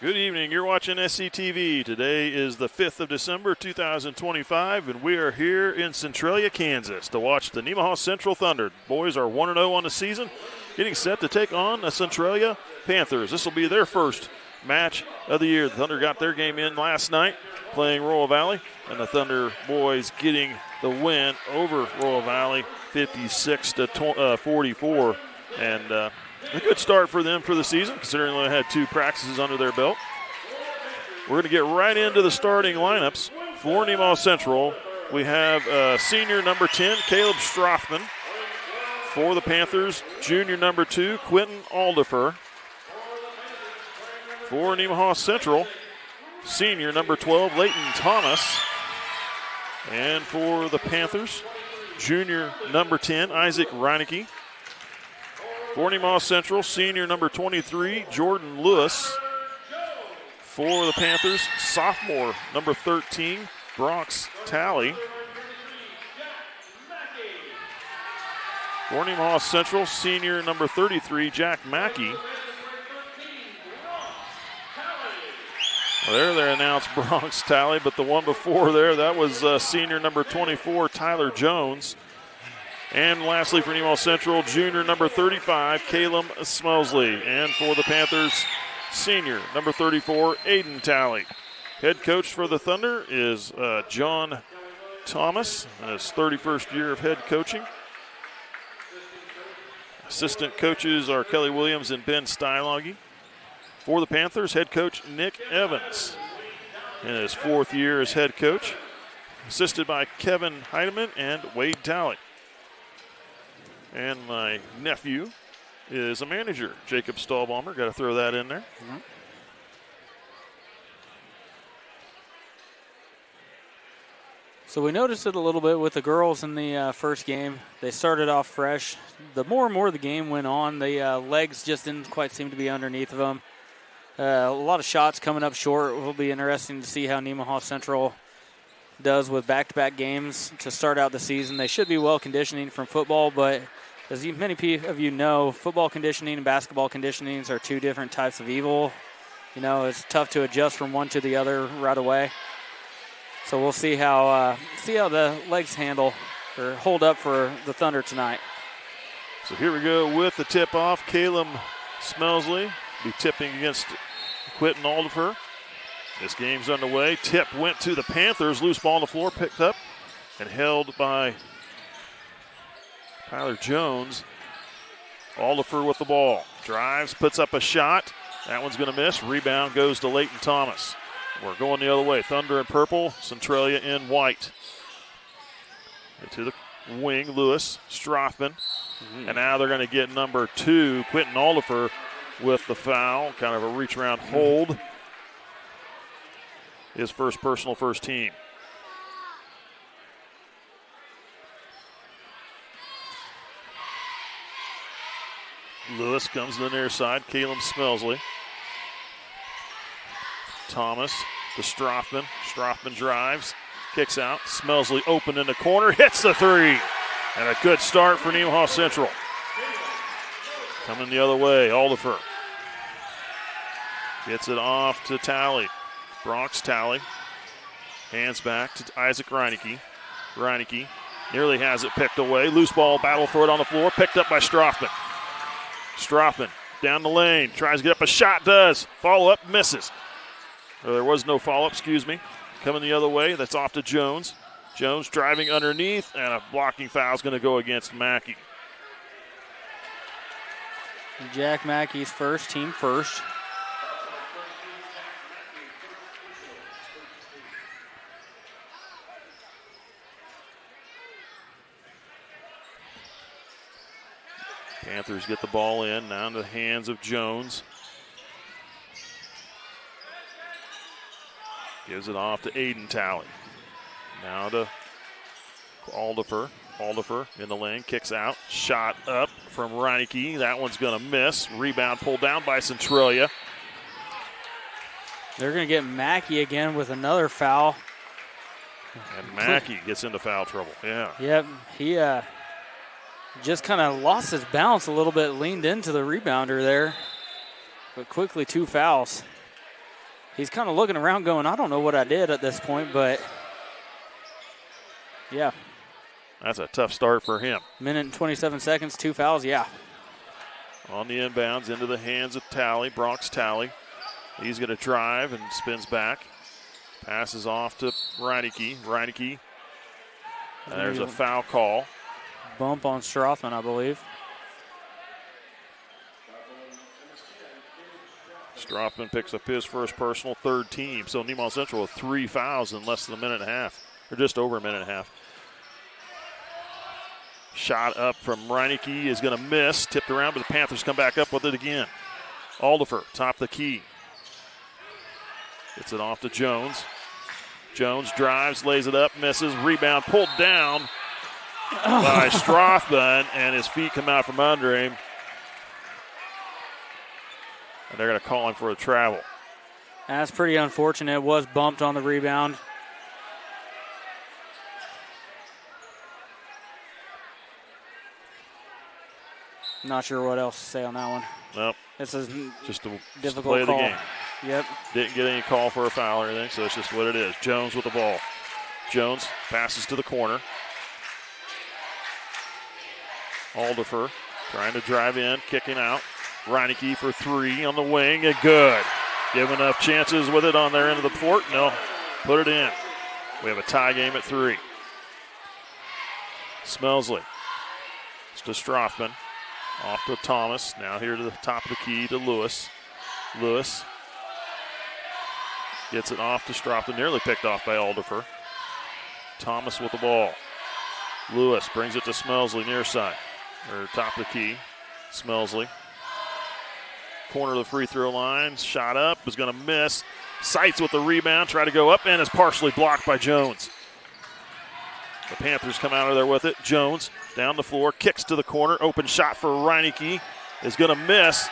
Good evening. You're watching SCTV. Today is the 5th of December, 2025, and we are here in Centralia, Kansas to watch the Nemaha Central Thunder. Boys are 1-0 on the season, getting set to take on the Centralia Panthers. This will be their first match of the year. The Thunder got their game in last night playing Royal Valley, and the Thunder boys getting the win over Royal Valley 56-44. And a good start for them for the season, considering they had 2 practices under their belt. We're going to get right into the starting lineups for Nemaha Central. We have senior number 10, Caleb Strothman. For the Panthers, junior number 2, Quentin Aldifer. For Nemaha Central, senior number 12, Leighton Thomas. And for the Panthers, junior number 10, Isaac Reinecke. For Nemaha Central, senior number 23, Jordan Lewis. For the Panthers, sophomore number 13, Bronx Talley. For Nemaha Central, senior number 33, Jack Mackey. Well, there they announced Bronx Talley, but the one before there, that was senior number 24, Tyler Jones. And lastly for Nemaha Central, junior number 35, Caleb Smelsley. And for the Panthers, senior number 34, Aiden Talley. Head coach for the Thunder is John Thomas, his 31st year of head coaching. Assistant coaches are Kelly Williams and Ben Styloggy. For the Panthers, head coach Nick Evans in his 4th year as head coach, assisted by Kevin Heidemann and Wade Talley. And my nephew is a manager, Jacob Stahlbaumer. Got to throw that in there. Mm-hmm. So we noticed it a little bit with the girls in the first game. They started off fresh. The more and more the game went on, the legs just didn't quite seem to be underneath of them. A lot of shots coming up short. It will be interesting to see how Nemaha Central does with back-to-back games to start out the season. They should be well conditioning from football, but as many of you know, football conditioning and basketball conditioning are 2 different types of evil. You know, it's tough to adjust from one to the other right away. So we'll see how the legs handle or hold up for the Thunder tonight. So here we go with the tip-off. Caleb Smelsley be tipping against Quentin Aldifer. This game's underway. Tip went to the Panthers. Loose ball on the floor, picked up and held by Tyler Jones. Aldifer with the ball. Drives, puts up a shot. That one's going to miss. Rebound goes to Leighton Thomas. We're going the other way. Thunder in purple, Centralia in white. To the wing, Lewis, Strothman. Mm-hmm. And now they're going to get number 2, Quentin Aldifer, with the foul. Kind of a reach-around hold. His first personal, first team. Lewis comes to the near side. Caleb Smelsley. Thomas to Strothman. Strothman drives. Kicks out. Smelsley open in the corner. Hits the 3. And a good start for Nemaha Central. Coming the other way. Aldifer. Gets it off to Talley. Bronx Talley. Hands back to Isaac Reinecke. Reinecke nearly has it picked away. Loose ball, battle for it on the floor. Picked up by Strothman. Strothman down the lane. Tries to get up a shot. Does. Follow up. Misses. Or there was no follow up, excuse me. Coming the other way. That's off to Jones. Jones driving underneath. And a blocking foul is going to go against Mackey. Jack Mackey's first, team first. Panthers get the ball in, now into the hands of Jones. Gives it off to Aiden Talley. Now to Aldifer. Aldifer in the lane, kicks out. Shot up from Reinecke. That one's going to miss. Rebound pulled down by Centralia. They're going to get Mackey again with another foul. And Mackey gets into foul trouble, yeah. Yep, he just kind of lost his balance a little bit, leaned into the rebounder there. But quickly 2 fouls. He's kind of looking around going, I don't know what I did at this point, but yeah. That's a tough start for him. Minute and 27 seconds, 2 fouls, yeah. On the inbounds, into the hands of Talley, Bronx Talley. He's going to drive and spins back. Passes off to Reineke. Reineke. And there's a foul call. Bump on Strothman, I believe. Strothman picks up his first personal, third team. So Nemaha Central with 3 fouls in less than a minute and a half, or just over a minute and a half. Shot up from Reineke is going to miss. Tipped around, but the Panthers come back up with it again. Aldifer, top of the key. Gets it off to Jones. Jones drives, lays it up, misses. Rebound pulled down by Strothman, and his feet come out from under him. And they're going to call him for a travel. That's pretty unfortunate. It was bumped on the rebound. Not sure what else to say on that one. Nope. This is just a difficult play of call. the game. Yep. Didn't get any call for a foul or anything, so it's just what it is. Jones with the ball. Jones passes to the corner. Aldifer trying to drive in, kicking out. Reineke for 3 on the wing, and good. Give enough chances with it on their end of the court. No, put it in. We have a tie game at 3. Smelsley. It's to Strothman. Off to Thomas. Now here to the top of the key to Lewis. Lewis gets it off to Strothman. Nearly picked off by Aldifer. Thomas with the ball. Lewis brings it to Smelsley near side. Or top of the key. Smelsley. Corner of the free throw line. Shot up. Is going to miss. Sights with the rebound. Try to go up and is partially blocked by Jones. The Panthers come out of there with it. Jones down the floor, kicks to the corner. Open shot for Reineke is going to miss.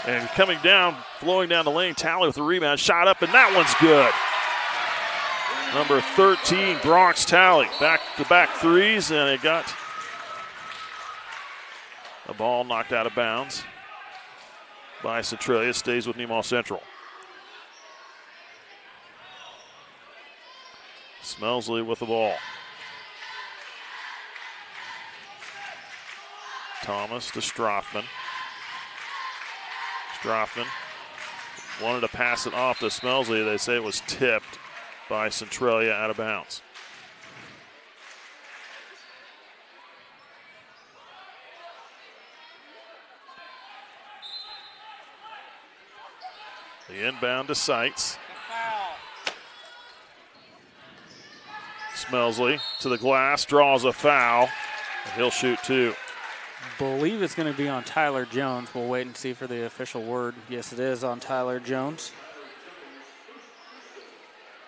And coming down, flowing down the lane, Talley with the rebound. Shot up, and that one's good. Number 13, Bronx Talley. Back-to-back threes, and it got the ball knocked out of bounds by Centralia. It stays with Nemaha Central. Smelsley with the ball. Thomas to Strothman. Strothman wanted to pass it off to Smelsley. They say it was tipped by Centralia out of bounds. The inbound to Sights. Smelsley to the glass, draws a foul. He'll shoot 2. Believe it's going to be on Tyler Jones. We'll wait and see for the official word. Yes, it is on Tyler Jones.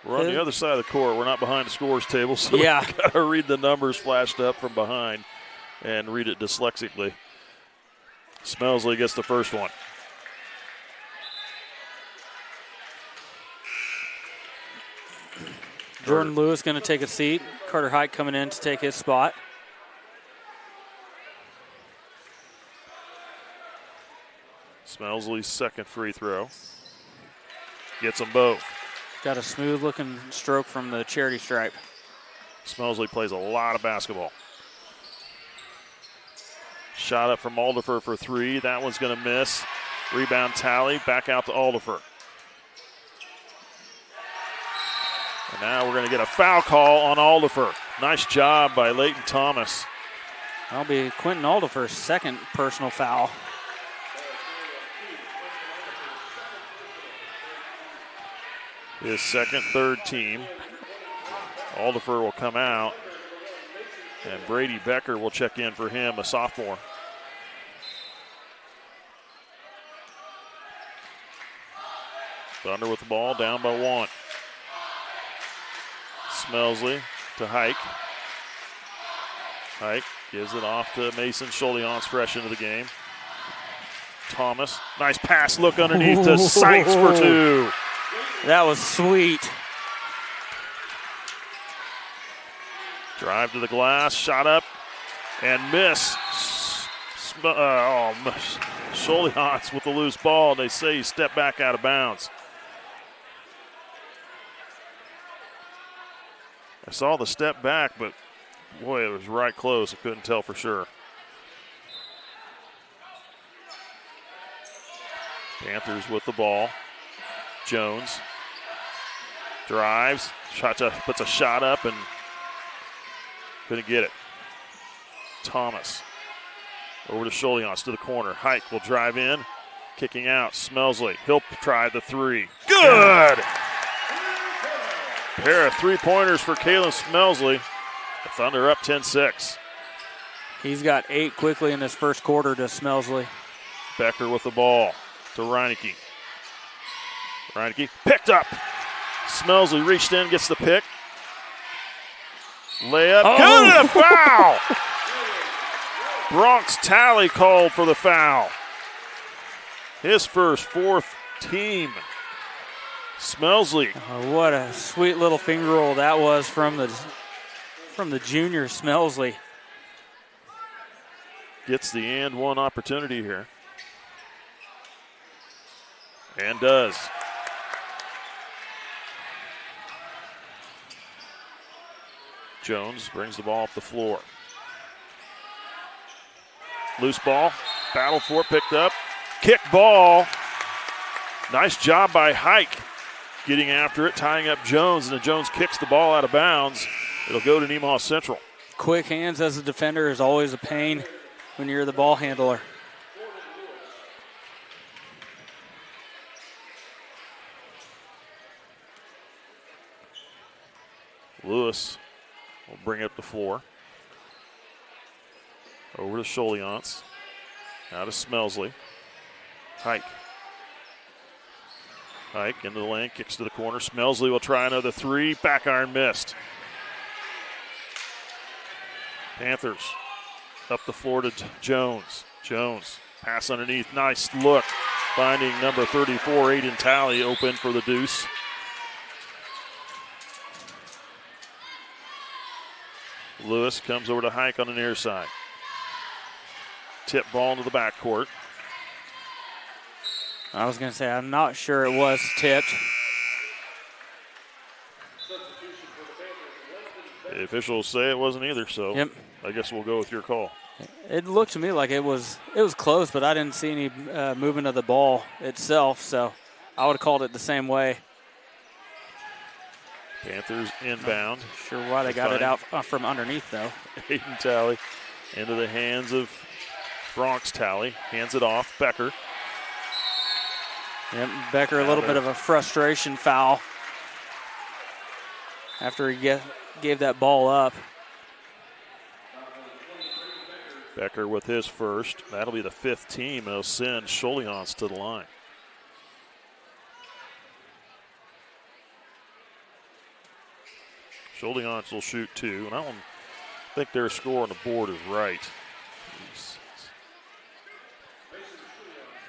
We're on the other side of the court. We're not behind the scores table, so yeah. We've got to read the numbers flashed up from behind and read it dyslexically. Smelsley gets the first one. Jordan Lewis going to take a seat. Carter Hike coming in to take his spot. Smelsley's second free throw. Gets them both. Got a smooth-looking stroke from the charity stripe. Smelsley plays a lot of basketball. Shot up from Aldifer for 3. That one's going to miss. Rebound Talley. Back out to Aldifer. And now we're going to get a foul call on Aldifer. Nice job by Leighton Thomas. That'll be Quentin Aldifer's second personal foul. His second, third team. Aldifer will come out, and Brady Becker will check in for him, a sophomore. Thunder with the ball, down by 1. Smelsley to Hike. Hike gives it off to Mason Schuldians, fresh into the game. Thomas, nice pass, look underneath to Sights for 2. That was sweet. Drive to the glass, shot up, and miss. Schuldians with the loose ball. They say he stepped back out of bounds. I saw the step back, but boy, it was right close. I couldn't tell for sure. Panthers with the ball. Jones drives, puts a shot up and couldn't get it. Thomas over to Scholiance to the corner. Hike will drive in, kicking out. Smelsley, he'll try the three. Good! Pair of three-pointers for Kalen Smelsley. The Thunder up 10-6. He's got 8 quickly in this first quarter to Smelsley. Becker with the ball to Reineke. Reineke picked up. Smelsley reached in, gets the pick. Layup. Oh. Good, and a foul! Bronx Talley called for the foul. His first, fourth team. Smelsley. What a sweet little finger roll that was from the junior Smelsley. Gets the and one opportunity here. And does. Jones brings the ball up the floor. Loose ball. Battle for it, picked up. Kick ball. Nice job by Hike getting after it, tying up Jones, and then Jones kicks the ball out of bounds. It'll go to Nemaha Central. Quick hands as a defender is always a pain when you're the ball handler. Lewis will bring it up the floor. Over to Scholiance. Now to Smelsley. Hike. Hike into the lane, kicks to the corner. Smelsley will try another three. Back iron missed. Panthers up the floor to Jones. Jones, pass underneath. Nice look. Finding number 34, Aiden Talley, open for the deuce. Lewis comes over to Hike on the near side. Tip ball into the backcourt. I was going to say, I'm not sure it was tipped. The officials say it wasn't either, so yep. I guess we'll go with your call. It looked to me like it was close, but I didn't see any movement of the ball itself, so I would have called it the same way. Panthers inbound. Not sure why they got it out from underneath, though. Aiden Talley into the hands of Bronx Talley. Hands it off. Becker. Yep, Becker, a little bit of a frustration foul after he gave that ball up. Becker with his first. That'll be the fifth team. They'll send Scholiance to the line. Scholiance will shoot two, and I don't think their score on the board is right.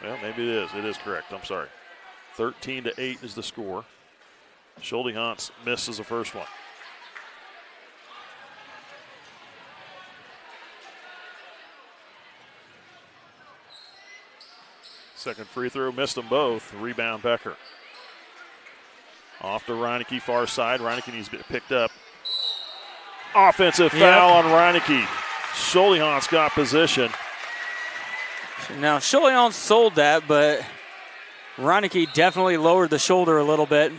Well, maybe it is. It is correct. I'm sorry. 13-8 is the score. Scholiance misses the first one. Second free throw, missed them both. Rebound Becker. Off to Reineke, far side. Reineke needs to be picked up. Offensive foul on Reineke. Scholiance got position. Now, Scholiance sold that, but Reineke definitely lowered the shoulder a little bit.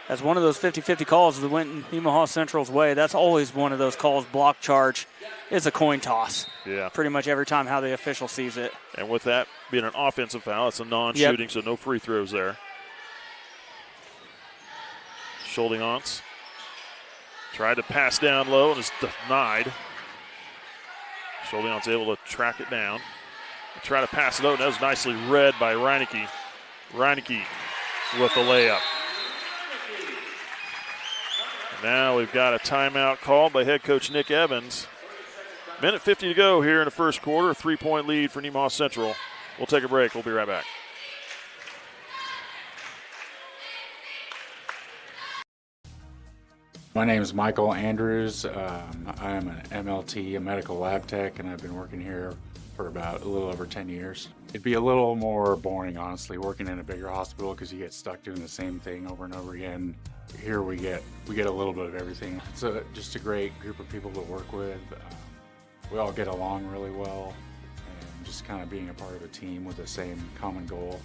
That's one of those 50-50 calls that went in Nemaha Central's way. That's always one of those calls, block charge. It's a coin toss. Yeah. Pretty much every time how the official sees it. And with that being an offensive foul, it's a non-shooting, so no free throws there. Scholiance tried to pass down low and is denied. Scholiance able to track it down. Try to pass it out, and that was nicely read by Reineke. Reineke with the layup. Now we've got a timeout called by head coach Nick Evans. Minute 50 to go here in the first quarter. 3-point lead for Nemaha Central. We'll take a break. We'll be right back. My name is Michael Andrews. I am an MLT, a medical lab tech, and I've been working here for about a little over 10 years. It'd be a little more boring, honestly, working in a bigger hospital because you get stuck doing the same thing over and over again. Here we get a little bit of everything. It's just a great group of people to work with. We all get along really well, and just kind of being a part of a team with the same common goal.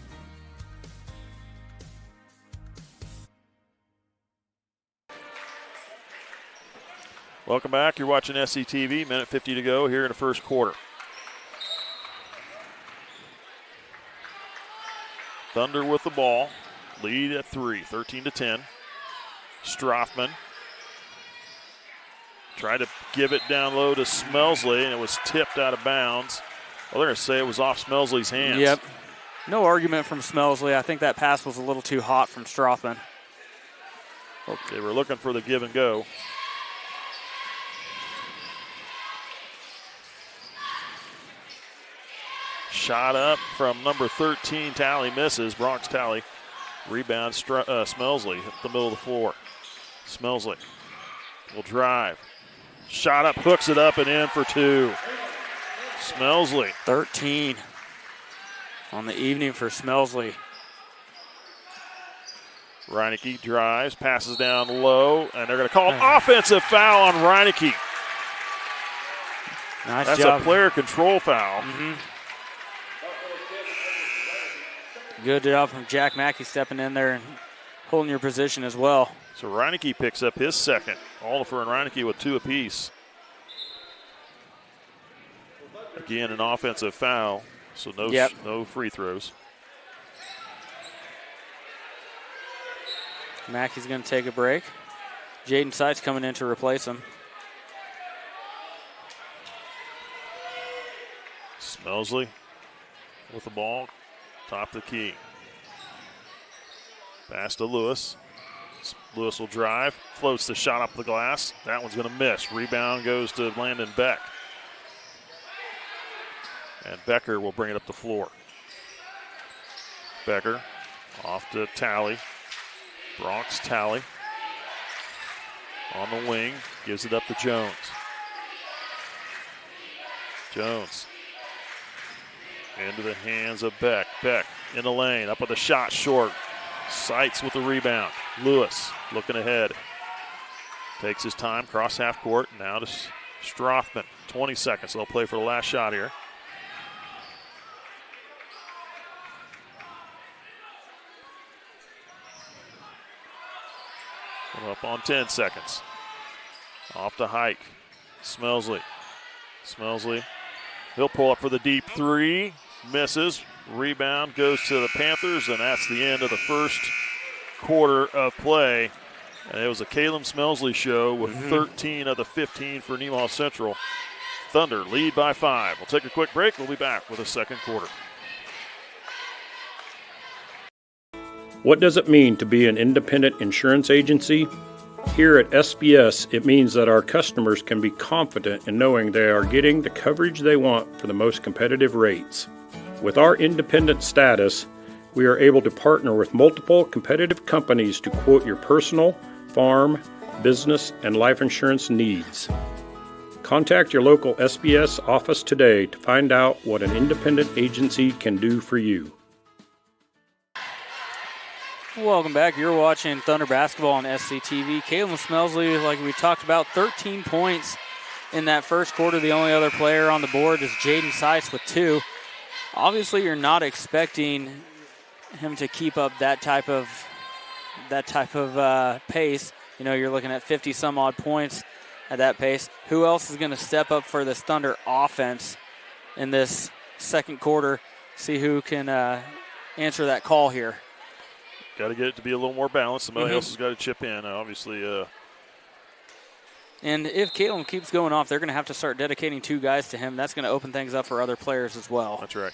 Welcome back. You're watching SCTV. Minute 50 to go here in the first quarter. Thunder with the ball. Lead at 3, 13-10. Strothman tried to give it down low to Smelsley, and it was tipped out of bounds. Well, they're going to say it was off Smelsley's hands. Yep. No argument from Smelsley. I think that pass was a little too hot from Strothman. They were looking for the give and go. Shot up from number 13, Talley misses. Bronx Talley. Rebound, Smelsley hit the middle of the floor. Smelsley will drive. Shot up, hooks it up and in for 2. Smelsley. 13 on the evening for Smelsley. Reineke drives, passes down low, and they're going to call an offensive foul on Reineke. Nice That's job. a player control foul. Mm-hmm. Good job from Jack Mackey stepping in there and holding your position as well. So Reineke picks up his second. Oliver and Reineke with 2 apiece. Again, an offensive foul, so no free throws. Mackey's going to take a break. Jaden Seitz coming in to replace him. Smelsley with the ball, top of the key. Pass to Lewis. Lewis will drive, floats the shot up the glass. That one's going to miss. Rebound goes to Landon Beck. And Becker will bring it up the floor. Becker off to Talley. Bronx Talley on the wing, gives it up to Jones. Jones into the hands of Beck. Beck in the lane, up with the shot, short. Seitz with the rebound. Lewis looking ahead. Takes his time, cross half court. Now to Strothman. 20 seconds. They'll play for the last shot here. We're up on 10 seconds. Off to Hike. Smelsley. He'll pull up for the deep 3. Misses. Rebound goes to the Panthers, and that's the end of the first quarter of play. And it was a Caleb Smelsley show with 13 of the 15 for Nemaha Central. Thunder lead by 5. We'll take a quick break. We'll be back with the second quarter. What does it mean to be an independent insurance agency? Here at SBS, it means that our customers can be confident in knowing they are getting the coverage they want for the most competitive rates. With our independent status, we are able to partner with multiple competitive companies to quote your personal, farm, business, and life insurance needs. Contact your local SBS office today to find out what an independent agency can do for you. Welcome back. You're watching Thunder Basketball on SCTV. Caleb Smelsley, like we talked about, 13 points in that first quarter. The only other player on the board is Jaden Seitz with 2. Obviously, you're not expecting him to keep up that type of pace. You know, you're looking at 50 some odd points at that pace. Who else is going to step up for this Thunder offense in this second quarter? See who can answer that call here. Got to get it to be a little more balanced. Somebody else has got to chip in, obviously. And if Caleb keeps going off, they're going to have to start dedicating 2 guys to him. That's going to open things up for other players as well. That's right.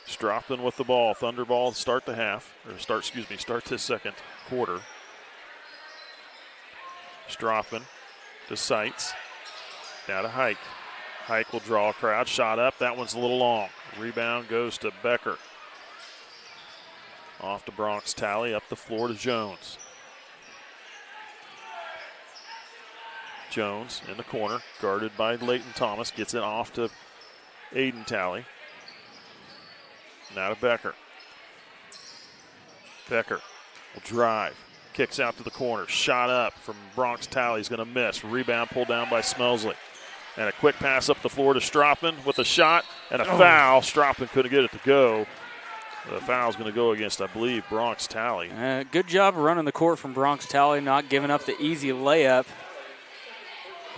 Strothman with the ball. Thunder ball to start the half. Start this second quarter. Strothman to Seitz. Now to Hike. Hike will draw a crowd. Shot up. That one's a little long. Rebound goes to Becker. Off to Bronx Talley, up the floor to Jones. Jones in the corner, guarded by Leighton Thomas, gets it off to Aiden Talley. Now to Becker. Becker will drive. Kicks out to the corner. Shot up from Bronx Talley. He's going to miss. Rebound pulled down by Smelsley. And a quick pass up the floor to Strothman with a shot and a foul. Strothman couldn't get it to go. The foul's going to go against, I believe, Bronx Talley. Good job running the court from Bronx Talley, not giving up the easy layup.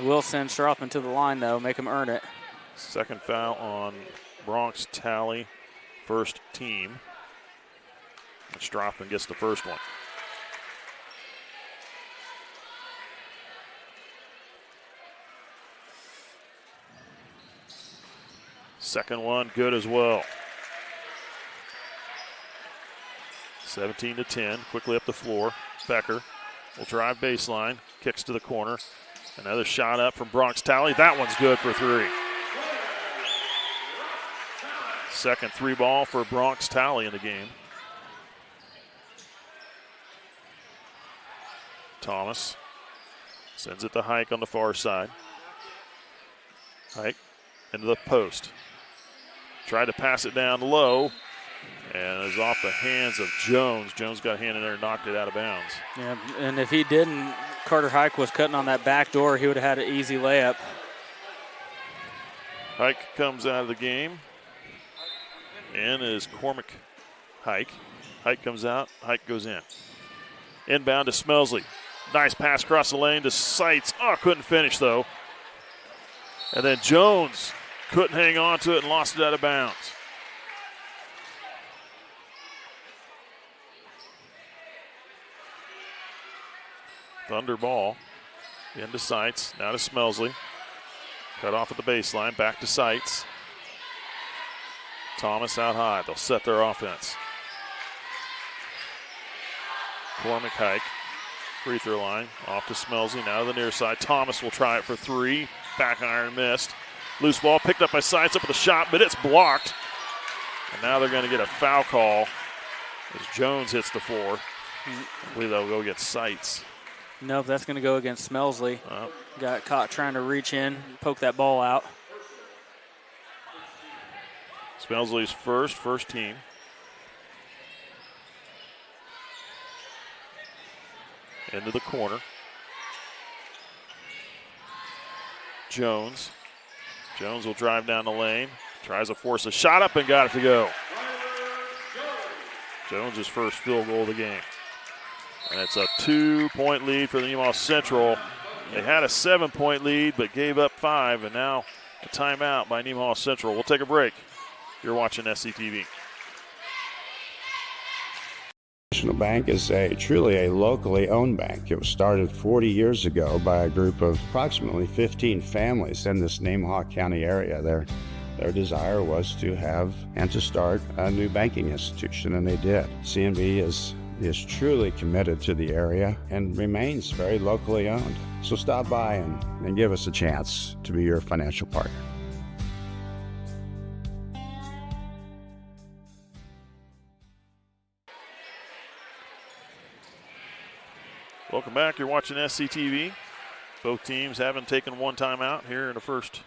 We'll send Strothman to the line, though, make him earn it. Second foul on Bronx Talley, first team. And Strothman gets the first one. Second one, good as well. 17-10, quickly up the floor. Becker will drive baseline, kicks to the corner. Another shot up from Bronx Talley. That one's good for three. Second three ball for Bronx Talley in the game. Thomas sends it to Hike on the far side. Hike into the post. Tried to pass it down low, and it was off the hands of Jones. Jones got a hand in there and knocked it out of bounds. Yeah, and if he didn't, Carter Hike was cutting on that back door. He would have had an easy layup. Hike comes out of the game. In is Cormac Hike. Hike comes out. Hike goes in. Inbound to Smelsley. Nice pass across the lane to Seitz. Oh, couldn't finish, though. And then Jones couldn't hang on to it and lost it out of bounds. Thunder ball into Seitz. Now to Smelsley. Cut off at the baseline. Back to Seitz. Thomas out high. They'll set their offense. Cormac Hike. Free throw line. Off to Smelsley. Now to the near side. Thomas will try it for three. Back iron missed. Loose ball picked up by Seitz up with a shot, but it's blocked. And now they're going to get a foul call as Jones hits the floor. I believe they'll go against Seitz. Nope, that's going to go against Smelsley. Got caught trying to reach in, poke that ball out. Smelsley's first team. Into the corner. Jones. Jones will drive down the lane. Tries to force a shot up and got it to go. Jones' first field goal of the game. And it's a 2-point lead for the Nemaha Central. They had a 7-point lead but gave up 5, and now a timeout by Nemaha Central. We'll take a break. You're watching SCTV. National Bank is truly a locally owned bank. It was started 40 years ago by a group of approximately 15 families in this Nemaha County area. Their desire was to have and to start a new banking institution, and they did. CNB is truly committed to the area and remains very locally owned. So stop by and give us a chance to be your financial partner. Welcome back. You're watching SCTV. Both teams haven't taken one timeout here in the first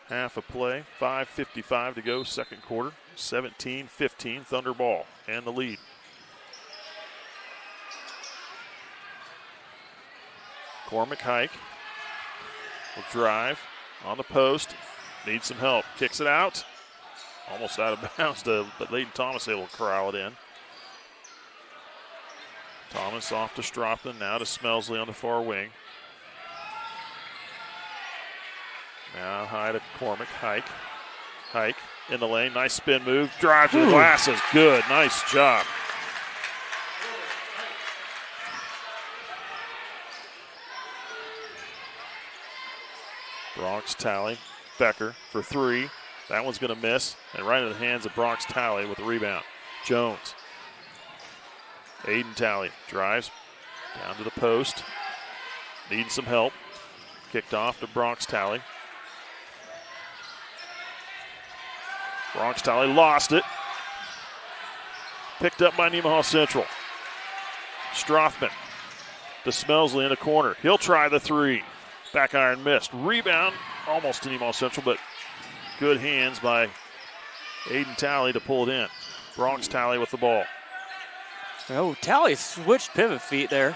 half of play. 5:55 to go, second quarter. 17-15, Thunder ball and the lead. Cormac Hike will drive on the post. Needs some help. Kicks it out. Almost out of bounds, but Layton Thomas able to corral it in. Thomas off to Strothman, now to Smelsley on the far wing. Now high to Cormac Hike. Hike in the lane, nice spin move. Drive to the glasses, good, nice job. Bronx Talley, Becker for three. That one's going to miss, and right in the hands of Bronx Talley with the rebound. Jones. Aiden Talley drives down to the post. Needing some help. Kicked off to Bronx Talley. Bronx Talley lost it. Picked up by Nemaha Central. Strothman to Smelsley in the corner. He'll try the three. Back iron missed. Rebound almost to Nemaha Central, but good hands by Aiden Talley to pull it in. Bronx Talley with the ball. Oh, Talley switched pivot feet there.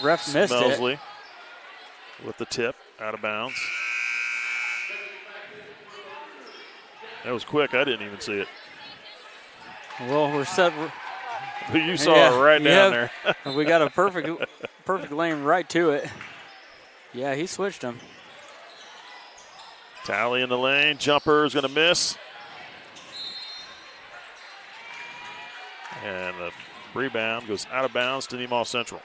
Ref missed it. Smelsley with the tip, out of bounds. That was quick. I didn't even see it. Well, we're set. You saw it right down there. We got a perfect lane right to it. Yeah, he switched him. Talley in the lane. Jumper is going to miss. And the rebound goes out of bounds to Nemaha Central.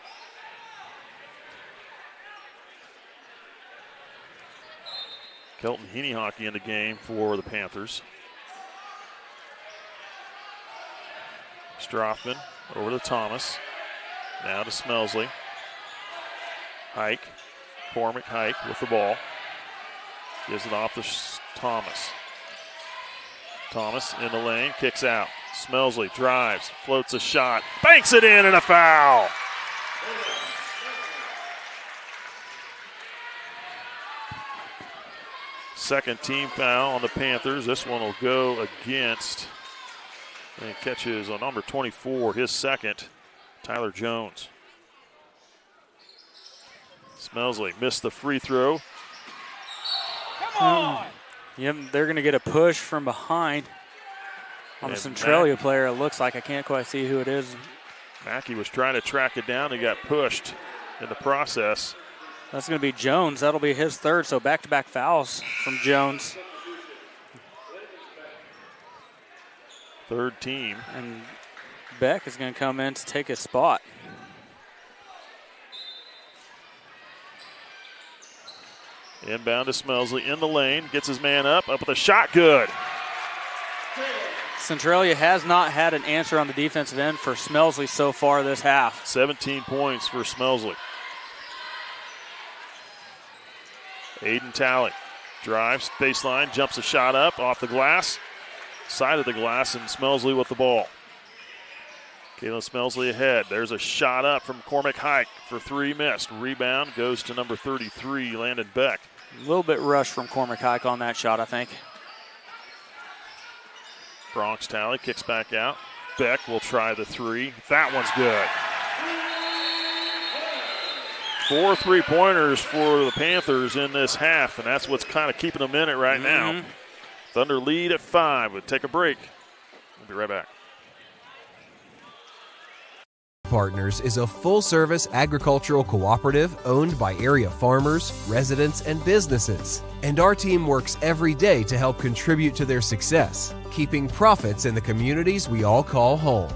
Kelton Heaney hockey in the game for the Panthers. Strothman over to Thomas. Now to Smelsley. Hike. Cormac Hike with the ball. Gives it off to Thomas. Thomas in the lane, kicks out. Smelsley drives, floats a shot, banks it in, and a foul. Second team foul on the Panthers. This one will go against, and catches on number 24, his second, Tyler Jones. Smelsley missed the free throw. Come on! Yep, they're going to get a push from behind on the Centralia player. It looks like. I can't quite see who it is. Mackey was trying to track it down. He got pushed in the process. That's going to be Jones. That'll be his third, so back-to-back fouls from Jones. Third team. And Beck is going to come in to take his spot. Inbound to Smelsley in the lane. Gets his man up with a shot. Good. Centralia has not had an answer on the defensive end for Smelsley so far this half. 17 points for Smelsley. Aiden Talley drives, baseline, jumps a shot up off the glass, side of the glass, and Smelsley with the ball. Kayla Smelsley ahead. There's a shot up from Cormac Hike for three, missed. Rebound goes to number 33, Landon Beck. A little bit rushed from Cormac Hike on that shot, I think. Bronx Talley kicks back out. Beck will try the three. That one's good. 4 3-pointers for the Panthers in this half, and that's what's kind of keeping them in it right now. Thunder lead at 5. We'll take a break. We'll be right back. Partners is a full-service agricultural cooperative owned by area farmers, residents, and businesses. And our team works every day to help contribute to their success, keeping profits in the communities we all call home.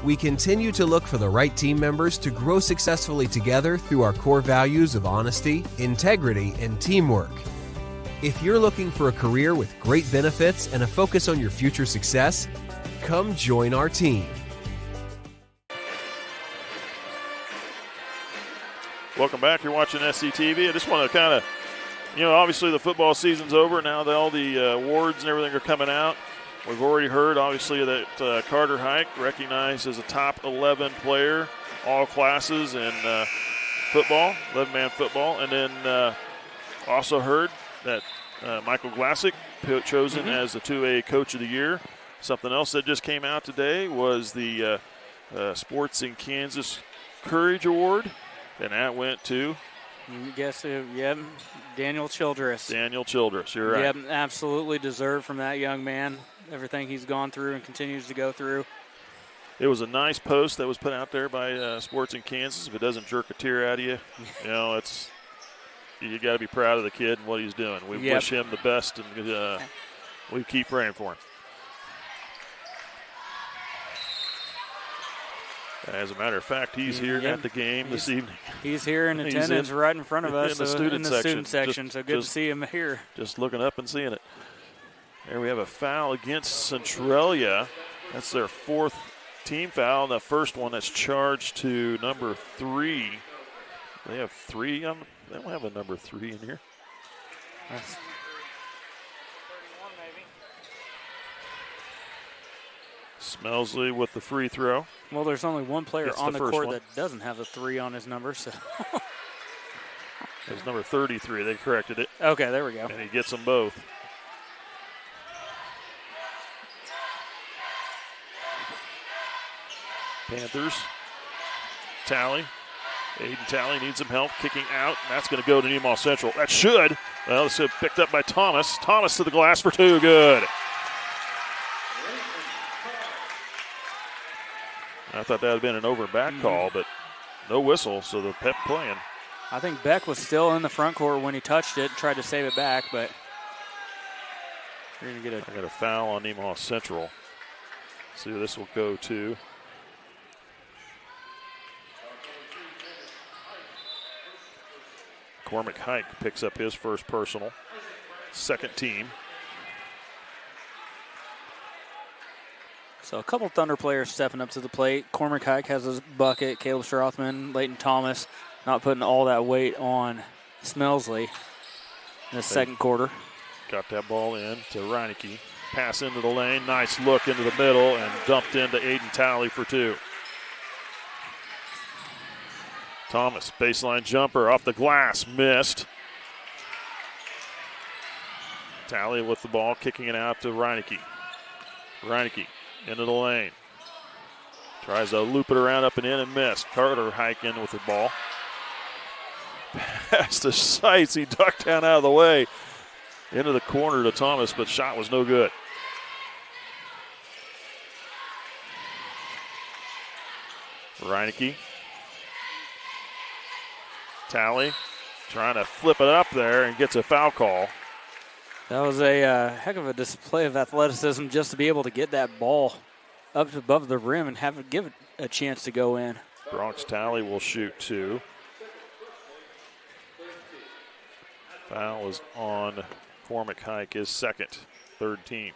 We continue to look for the right team members to grow successfully together through our core values of honesty, integrity, and teamwork. If you're looking for a career with great benefits and a focus on your future success, come join our team. Welcome back. You're watching SCTV. I just want to kind of, obviously the football season's over. Now that all the awards and everything are coming out. We've already heard, obviously, that Carter Hike recognized as a top 11 player, all classes in football, 11-man football. And then also heard that Michael Glassick chosen as the 2A Coach of the Year. Something else that just came out today was the Sports in Kansas Courage Award. And that went to? Guess who? Yep, Daniel Childress. Daniel Childress, you're right. Yep, absolutely deserved from that young man. Everything he's gone through and continues to go through. It was a nice post that was put out there by Sports in Kansas. If it doesn't jerk a tear out of you, you got to be proud of the kid and what he's doing. We wish him the best, and we keep praying for him. As a matter of fact, he's here at the game this evening. He's here in attendance right in front of us in the student section. So good to see him here. Just looking up and seeing it. There we have a foul against Centralia. That's their fourth team foul. And the first one that's charged to number 3. They have 3. They don't have a number 3 in here. That's 31 maybe. Smelsley with the free throw. Well, there's only one player on the court one that doesn't have a 3 on his number. So it's number 33. They corrected it. Okay, there we go. And he gets them both. Panthers. Talley. Aiden Talley needs some help kicking out. And that's going to go to Nemaha Central. That should. Well, it's picked up by Thomas. Thomas to the glass for 2. Good. I thought that would have been an over and back call, but no whistle, so the Pep playing. I think Beck was still in the front court when he touched it, tried to save it back, but you're going to get I got a foul on Nemaha Central. See who this will go to. Cormac Hike picks up his first personal. Second team. So a couple Thunder players stepping up to the plate. Cormac Hike has his bucket. Caleb Strothman, Leighton Thomas, not putting all that weight on Smelsley in the second quarter. Got that ball in to Reineke. Pass into the lane. Nice look into the middle and dumped into Aiden Talley for 2. Thomas, baseline jumper off the glass, missed. Talley with the ball, kicking it out to Reineke. Reineke into the lane. Tries to loop it around up and in and missed. Carter Hike in with the ball. Pass to Seitz. He ducked down out of the way into the corner to Thomas, but shot was no good. Reineke. Talley trying to flip it up there and gets a foul call. That was a heck of a display of athleticism just to be able to get that ball up above the rim and give it a chance to go in. Bronx Talley will shoot 2. Foul is on Cormac Hike, his second, third team.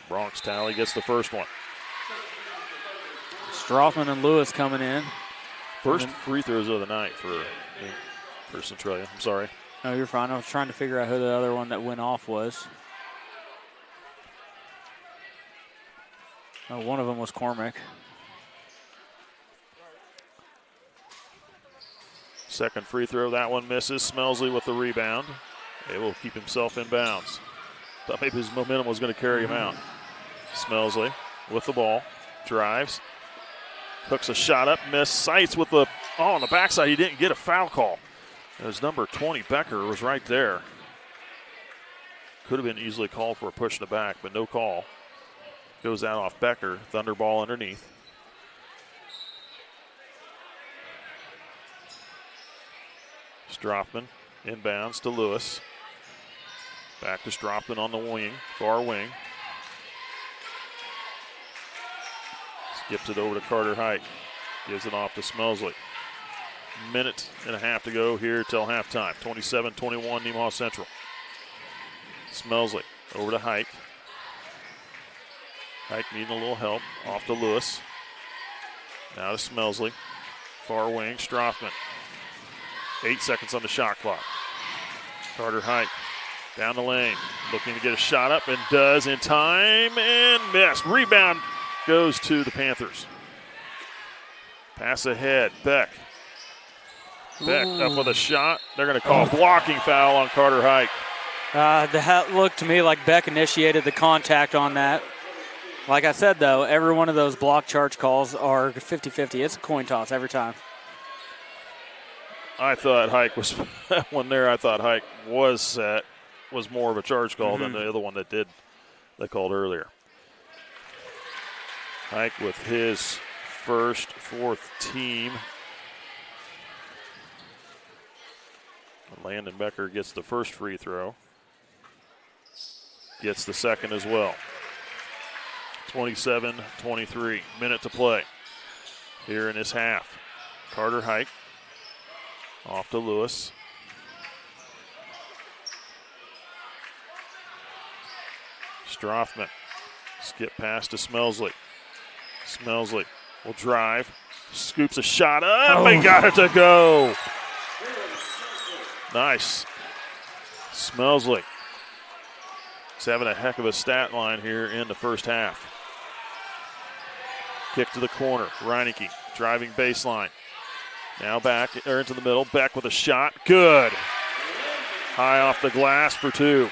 Bronx Talley gets the first one. Strothman and Lewis coming in. First free throws of the night for Centralia. I'm sorry. No, you're fine. I was trying to figure out who the other one that went off was. Oh, one of them was Cormac. Second free throw, that one misses. Smelsley with the rebound. Able to keep himself in bounds. Thought maybe his momentum was going to carry him out. Smelsley with the ball. Drives. Hooks a shot up, missed. Seitz with the, on the backside, he didn't get a foul call. It was number 20, Becker, was right there. Could have been easily called for a push in the back, but no call. Goes out off Becker. Thunder ball underneath. Strothman inbounds to Lewis. Back to Strothman on the wing, far wing. Skips it over to Carter Hike. Gives it off to Smelsley. Minute and a half to go here till halftime. 27-21 Nemaha Central. Smelsley over to Hike. Hike needing a little help. Off to Lewis. Now to Smelsley. Far wing, Strothman. 8 seconds on the shot clock. Carter Hike down the lane. Looking to get a shot up and does in time and missed. Rebound goes to the Panthers. Pass ahead. Beck. Beck up with a shot. They're going to call a blocking foul on Carter Hike. That looked to me like Beck initiated the contact on that. Like I said, though, every one of those block charge calls are 50-50. It's a coin toss every time. I thought Hike was that one there. I thought Hike was set. Was more of a charge call than the other one that they called earlier. Hike with his first, fourth team. Landon Becker gets the first free throw. Gets the second as well. 27-23, minute to play here in this half. Carter Hike off to Lewis. Strothman. Skip pass to Smelsley. Smelsley will drive. Scoops a shot up and got it to go. Nice. Smelsley. He's having a heck of a stat line here in the first half. Kick to the corner. Reineke driving baseline. Now back or into the middle. Beck with a shot. Good. High off the glass for 2.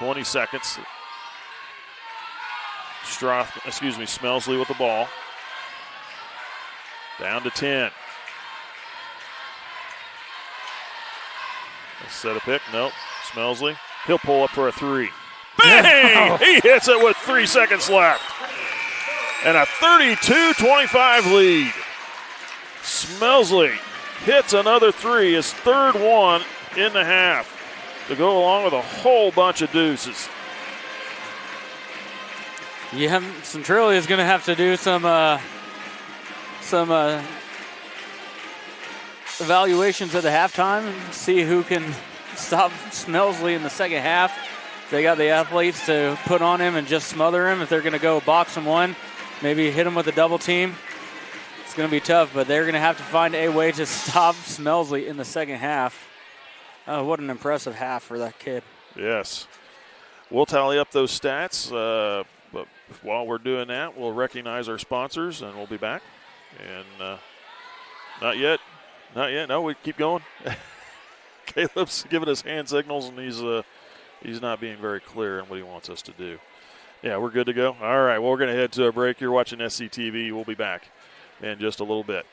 20 seconds. Smelsley with the ball. Down to 10. Set a pick. Nope. Smelsley. He'll pull up for a three. Bang! He hits it with 3 seconds left. And a 32-25 lead. Smelsley hits another three, his third one in the half, to go along with a whole bunch of deuces. Yeah, Centralia is going to have to do some evaluations at the halftime and see who can stop Smelsley in the second half. They got the athletes to put on him and just smother him. If they're going to go box him one, maybe hit him with a double team. It's going to be tough, but they're going to have to find a way to stop Smelsley in the second half. What an impressive half for that kid. Yes. We'll tally up those stats, but while we're doing that, we'll recognize our sponsors, and we'll be back. And not yet. No, we keep going. Caleb's giving us hand signals, and he's not being very clear on what he wants us to do. Yeah, we're good to go? All right, well, we're going to head to a break. You're watching SCTV. We'll be back in just a little bit.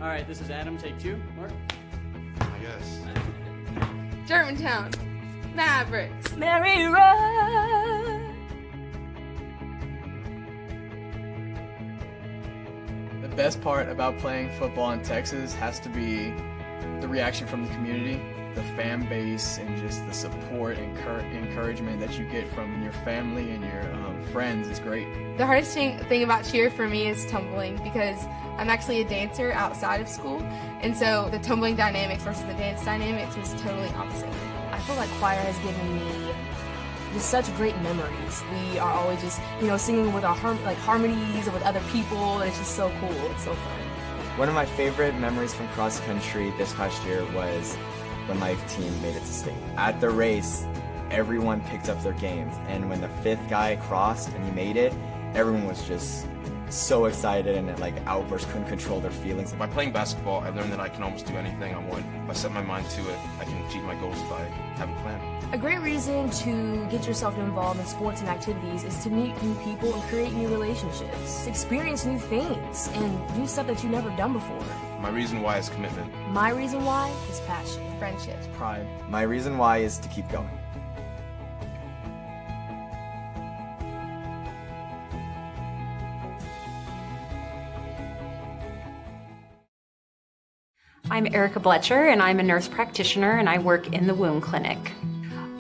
All right, this is Adam. Take two. Mark. I guess. Germantown. Mavericks. Mary Road. The best part about playing football in Texas has to be the reaction from the community, the fan base, and just the support and encouragement that you get from your family and your friends is great. The hardest thing about cheer for me is tumbling, because I'm actually a dancer outside of school, and so the tumbling dynamics versus the dance dynamics is totally opposite. I feel like choir has given me just such great memories. We are always just, singing with our harmonies and with other people, and it's just so cool. It's so fun. One of my favorite memories from cross country this past year was when my team made it to state. At the race, everyone picked up their games, and when the 5th guy crossed and he made it, everyone was just so excited and outbursts, couldn't control their feelings. By playing basketball, I learned that I can almost do anything I want. If I set my mind to it, I can achieve my goals if I have a plan. A great reason to get yourself involved in sports and activities is to meet new people and create new relationships, experience new things, and do stuff that you've never done before. My reason why is commitment. My reason why is passion, Friendships. Pride. My reason why is to keep going. I'm Erica Bletcher, and I'm a nurse practitioner, and I work in the wound clinic.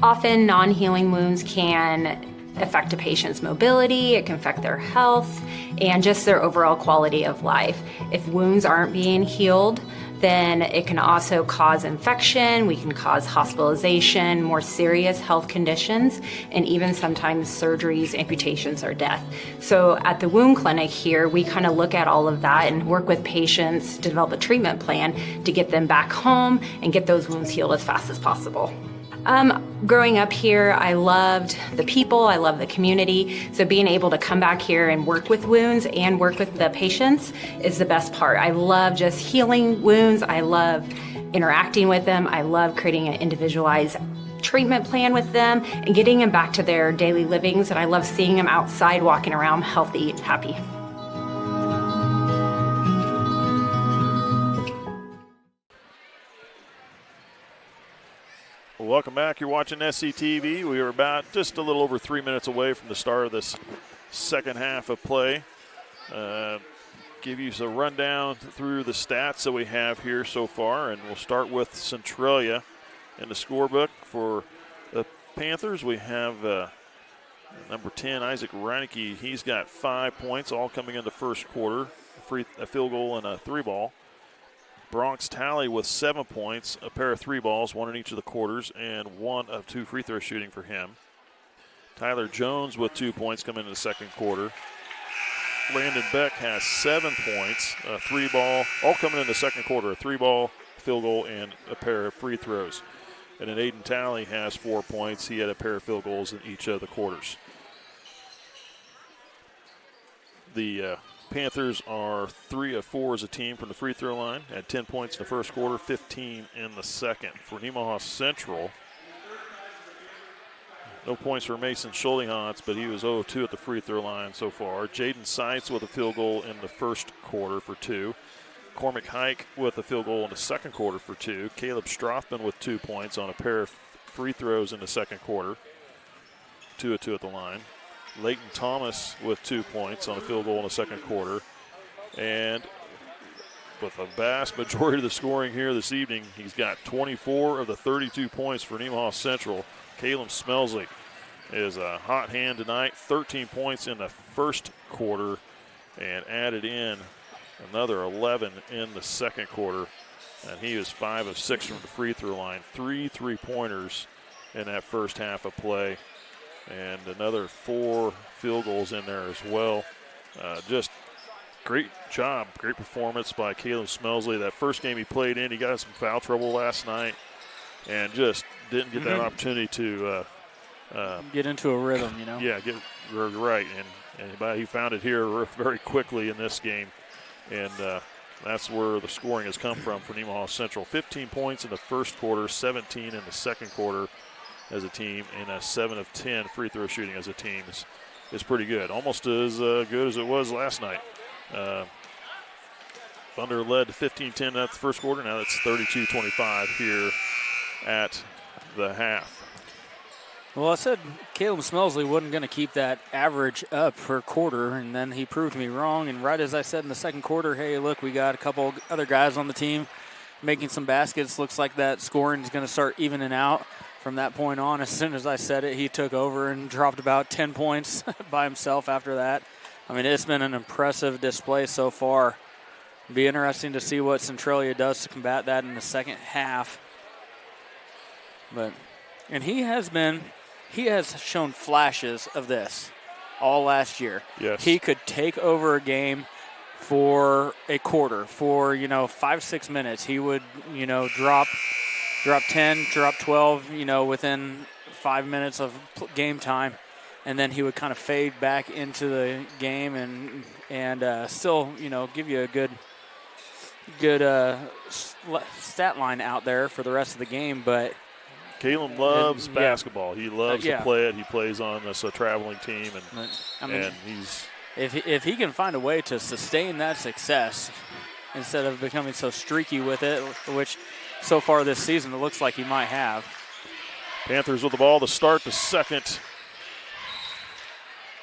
Often, non-healing wounds can affect a patient's mobility, it can affect their health, and just their overall quality of life. If wounds aren't being healed, then it can also cause infection, we can cause hospitalization, more serious health conditions, and even sometimes surgeries, amputations, or death. So at the wound clinic here, we kind of look at all of that and work with patients to develop a treatment plan to get them back home and get those wounds healed as fast as possible. Growing up here, I loved the people, I love the community, so being able to come back here and work with wounds and work with the patients is the best part. I love just healing wounds, I love interacting with them, I love creating an individualized treatment plan with them and getting them back to their daily livings, and I love seeing them outside walking around healthy and happy. Welcome back. You're watching SCTV. We are about just a little over 3 minutes away from the start of this second half of play. Give you a rundown through the stats that we have here so far, and we'll start with Centralia in the scorebook. For the Panthers, we have number 10, Isaac Reinecke. He's got 5 points, all coming in the first quarter, a field goal and a 3-ball. Bronx Talley with 7 points, a pair of 3 balls, 1 in each of the quarters, and 1 of 2 free throw shooting for him. Tyler Jones with 2 points coming in the second quarter. Landon Beck has 7 points, a 3-ball, all coming in the second quarter, a 3-ball, field goal, and a pair of free throws. And then Aiden Talley has 4 points. He had a pair of field goals in each of the quarters. The Panthers are 3 of 4 as a team from the free throw line. Had 10 points in the first quarter, 15 in the second. For Nemaha Central, no points for Mason Schultinghatz, but he was 0-2 at the free throw line so far. Jaden Seitz with a field goal in the first quarter for 2. Cormac Hike with a field goal in the second quarter for 2. Caleb Strothman with 2 points on a pair of free throws in the second quarter. 2 of 2 at the line. Leighton Thomas with 2 points on a field goal in the second quarter. And with a vast majority of the scoring here this evening, he's got 24 of the 32 points for Nemaha Central. Caleb Smelsley is a hot hand tonight. 13 points in the first quarter and added in another 11 in the second quarter. And he was 5 of 6 from the free throw line. 3 3-pointers in that first half of play. And another 4 field goals in there as well. Just great job, great performance by Caleb Smelsley. That first game he played in, he got in some foul trouble last night and just didn't get that opportunity to get into a rhythm, Yeah, get right. And he found it here very quickly in this game. And that's where the scoring has come from for Nemaha Central. 15 points in the first quarter, 17 in the second quarter as a team, and a 7 of 10 free throw shooting as a team is pretty good. Almost as good as it was last night. Thunder led 15-10 at the first quarter. Now it's 32-25 here at the half. Well, I said Caleb Smelsley wasn't going to keep that average up per quarter, and then he proved me wrong. And right as I said in the second quarter, hey, look, we got a couple other guys on the team making some baskets. Looks like that scoring is going to start evening out from that point on. As soon as I said it, he took over and dropped about 10 points by himself after that. I mean, it's been an impressive display so far. It'll be interesting to see what Centralia does to combat that in the second half. And he has shown flashes of this all last year. Yes. He could take over a game for a quarter, for 5-6 minutes. He would drop 10, drop 12, within 5 minutes of game time, and then he would kind of fade back into the game and still give you a good stat line out there for the rest of the game. But Kalen loves basketball. He loves to play it. He plays on this traveling team, and he's if he can find a way to sustain that success instead of becoming so streaky with it, which so far this season it looks like he might have. Panthers with the ball to start the second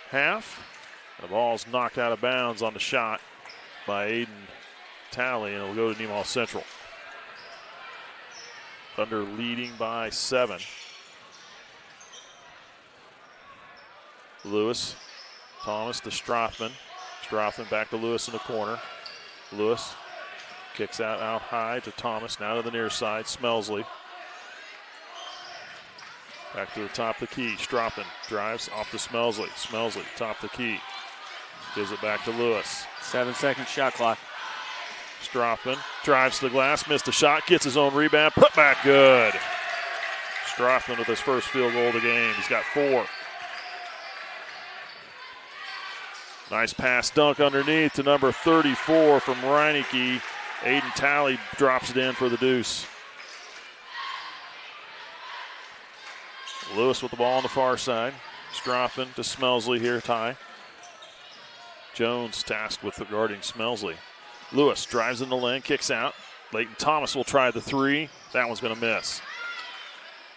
half. The ball's knocked out of bounds on the shot by Aiden Talley, and it'll go to Nemaha Central. Thunder leading by 7. Lewis, Thomas to Strothman. Strothman back to Lewis in the corner. Lewis kicks out high to Thomas. Now to the near side. Smelsley. Back to the top of the key. Strothman drives off to Smelsley. Smelsley, top of the key. Gives it back to Lewis. 7-second shot clock. Strothman drives to the glass, missed a shot, gets his own rebound, put back good. Strothman with his first field goal of the game. He's got 4. Nice pass dunk underneath to number 34 from Reineke. Aiden Talley drops it in for the deuce. Lewis with the ball on the far side. Strothman to Smelsley here, Ty. Jones tasked with guarding Smelsley. Lewis drives in the lane, kicks out. Leighton Thomas will try the 3. That one's going to miss.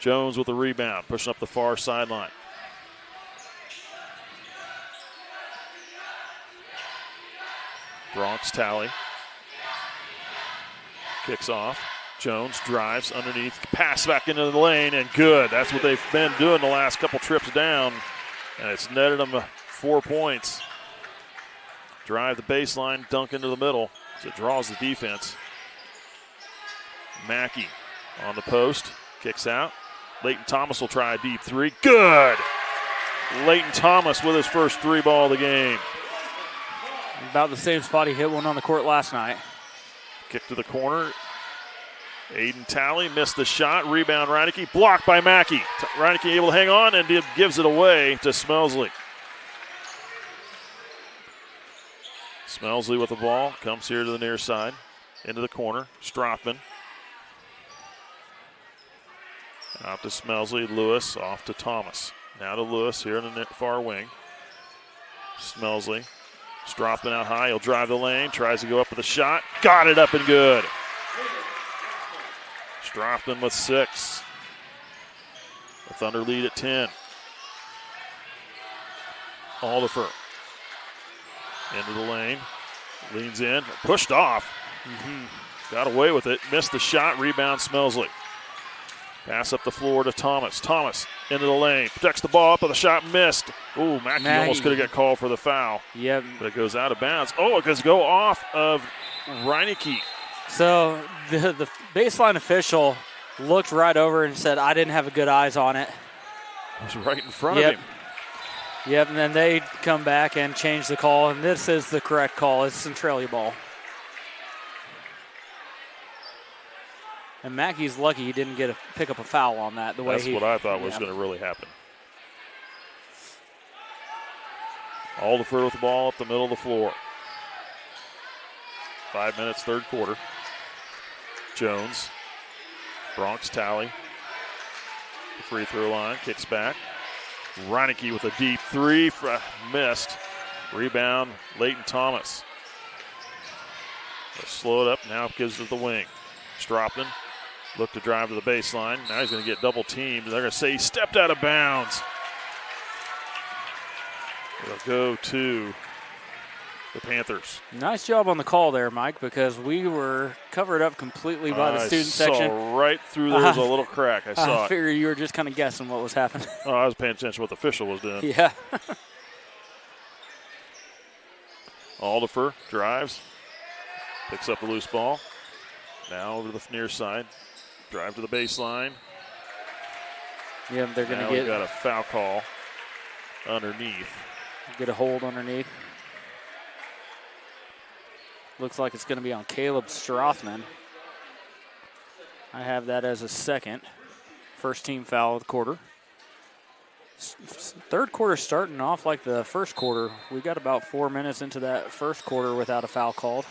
Jones with the rebound, pushing up the far sideline. Bronx Talley. Kicks off. Jones drives underneath, pass back into the lane, and good. That's what they've been doing the last couple trips down, and it's netted them 4 points. Drive the baseline, dunk into the middle. So it draws the defense. Mackey on the post, kicks out. Leighton Thomas will try a deep 3. Good! Leighton Thomas with his first 3 ball of the game. About the same spot he hit one on the court last night. Kick to the corner. Aiden Talley missed the shot. Rebound Reineke, blocked by Mackey. Reineke able to hang on and gives it away to Smelsley. Smelsley with the ball, comes here to the near side, into the corner. Strothman. Out to Smelsley, Lewis, off to Thomas. Now to Lewis here in the far wing. Smelsley, Strothman out high, he'll drive the lane, tries to go up with a shot. Got it up and good. Strothman with 6. The Thunder lead at 10. Aldifer. Into the lane, leans in, pushed off. Got away with it, missed the shot, rebound Smelsley. Pass up the floor to Thomas. Thomas into the lane, protects the ball up with a shot missed. Ooh, Mackey almost could have got called for the foul. Yep. But it goes out of bounds. Oh, it goes go off of Reineke. So the baseline official looked right over and said, I didn't have a good eyes on it. It was right in front of him. Yep, and then they come back and change the call, and this is the correct call. It's Centralia ball. And Mackey's lucky he didn't pick up a foul on that. That's what I thought was going to really happen. Aldifer with the ball up the middle of the floor. 5 minutes, third quarter. Jones, Bronx Talley. The free throw line, kicks back. Reineke with a deep 3, missed. Rebound, Leighton Thomas. They'll slow it up, now gives it to the wing. Strothman look to drive to the baseline. Now he's going to get double teamed. They're going to say he stepped out of bounds. It'll go to the Panthers. Nice job on the call there, Mike, because we were covered up completely by the student section. I saw right through there was a little crack. I saw I it. figured you were just kind of guessing what was happening. Oh, I was paying attention to what the official was doing. Yeah. Aldifer drives, picks up the loose ball. Now over to the near side. Drive to the baseline. Yeah, they're going to We've got a foul call underneath. Get a hold underneath. Looks like it's going to be on Caleb Strothman. I have that as a second. First team foul of the quarter. Third quarter starting off like the first quarter. We got about 4 minutes into that first quarter without a foul called.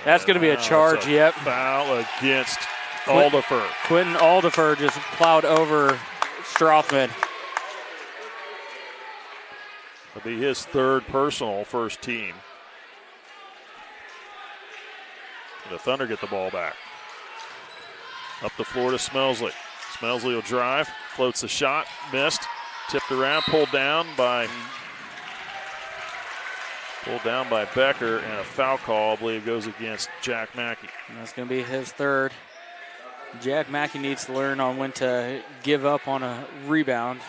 That's going to be a charge, yep. Foul against Aldifer. Quentin Aldifer just plowed over Strothman. It'll be his third personal, first team. And the Thunder get the ball back. Up the floor to Smelsley. Smelsley will drive, floats the shot, missed, tipped around, pulled down by Becker, and a foul call, I believe, goes against Jack Mackey. And that's going to be his third. Jack Mackey needs to learn on when to give up on a rebound.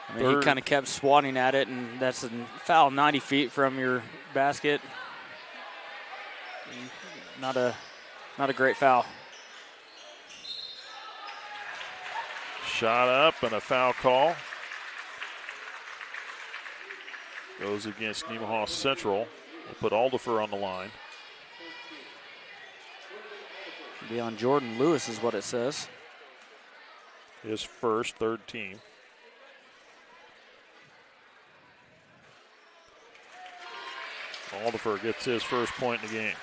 I mean, he kind of kept swatting at it, and that's a foul 90 feet from your basket. Not a great foul. Shot up and a foul call. Goes against Nemaha Central. We'll put Aldifer on the line. Be on Jordan Lewis is what it says. His first, third team. Aldifer gets his first point in the game.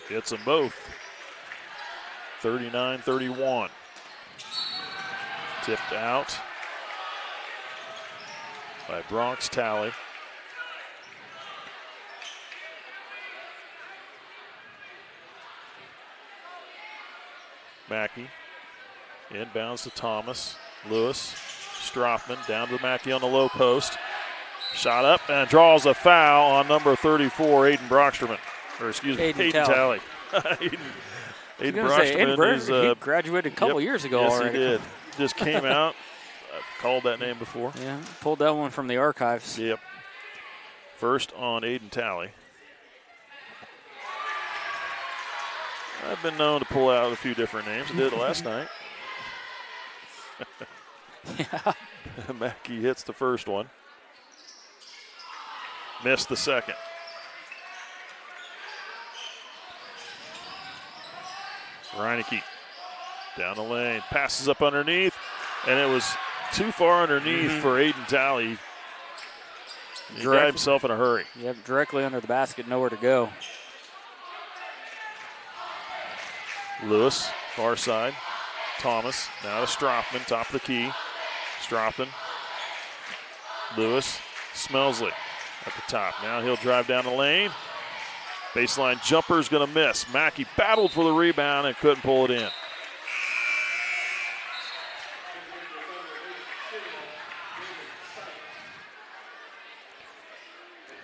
Gets them both. 39-31. Tipped out by Bronx Talley. Mackey inbounds to Thomas. Lewis, Strothman down to Mackey on the low post. Shot up and draws a foul on number 34, Aiden Brocksterman. Or excuse me, Aiden Talley. Aiden Brocksterman. He graduated a couple years ago already. Yes, he did. Just came out. I've called that name before. Yeah, pulled that one from the archives. Yep. First on Aiden Talley. I've been known to pull out a few different names. I did it last night. Yeah. Mackey hits the first one. Missed the second. Reineke down the lane, passes up underneath, and it was too far underneath for Aiden Talley. He got himself in a hurry. Yep, directly under the basket, nowhere to go. Lewis, far side. Thomas, now to Strothman, top of the key. Strothman. Lewis, Smelsley at the top. Now he'll drive down the lane. Baseline jumper is going to miss. Mackey battled for the rebound and couldn't pull it in.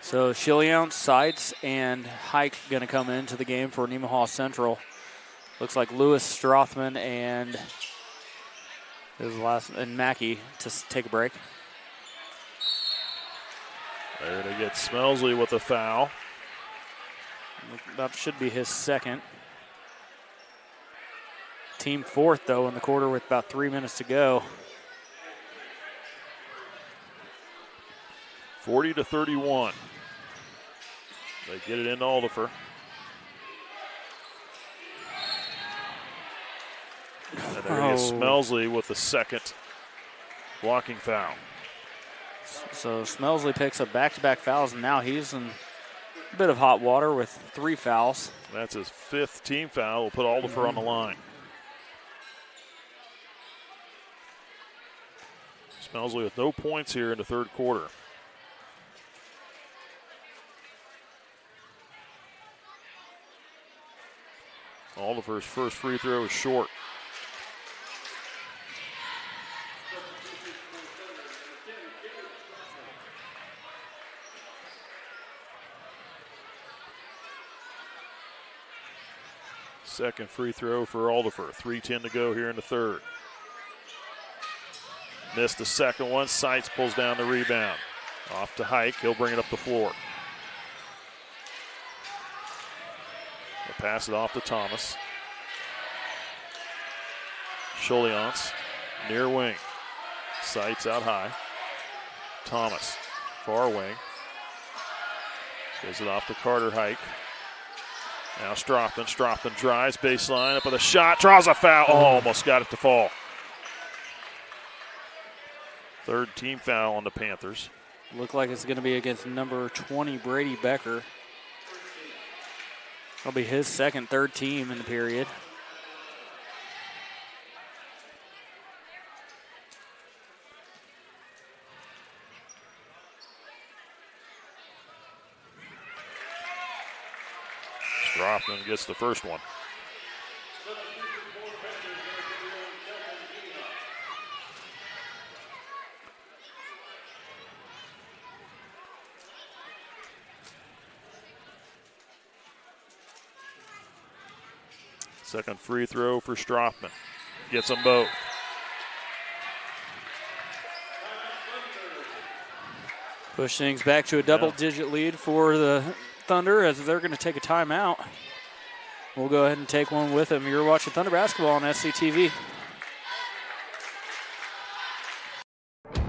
So Chillian, Seitz, and Hike going to come into the game for Nemaha Central. Looks like Lewis, Strothman, and Mackey to take a break. There to get Smelsley with a foul. That should be his second. Team fourth, though, in the quarter with about 3 minutes to go. 40-31. They get it into Aldifer. And there is Smelsley with the second blocking foul. So Smelsley picks up back-to-back fouls, and now he's in a bit of hot water with 3 fouls. That's his 5th team foul. We'll put Aldifer on the line. Smelsley with no points here in the third quarter. Oliver's first free throw is short. Second free throw for Aldifer. 3:10 to go here in the third. Missed the second one. Seitz pulls down the rebound. Off to Hike. He'll bring it up the floor. He'll pass it off to Thomas. Choliance, near wing. Seitz out high. Thomas, far wing. Gives it off to Carter Hike. Now Stropton. Stropton drives, baseline, up with a shot, draws a foul. Oh, almost got it to fall. Third team foul on the Panthers. Look like it's going to be against number 20, Brady Becker. That'll be his second, third team in the period. Stropton gets the first one. Second free throw for Strothman. Gets them both. Push things back to a double-digit lead for the Thunder as they're going to take a timeout. We'll go ahead and take one with them. You're watching Thunder Basketball on SCTV.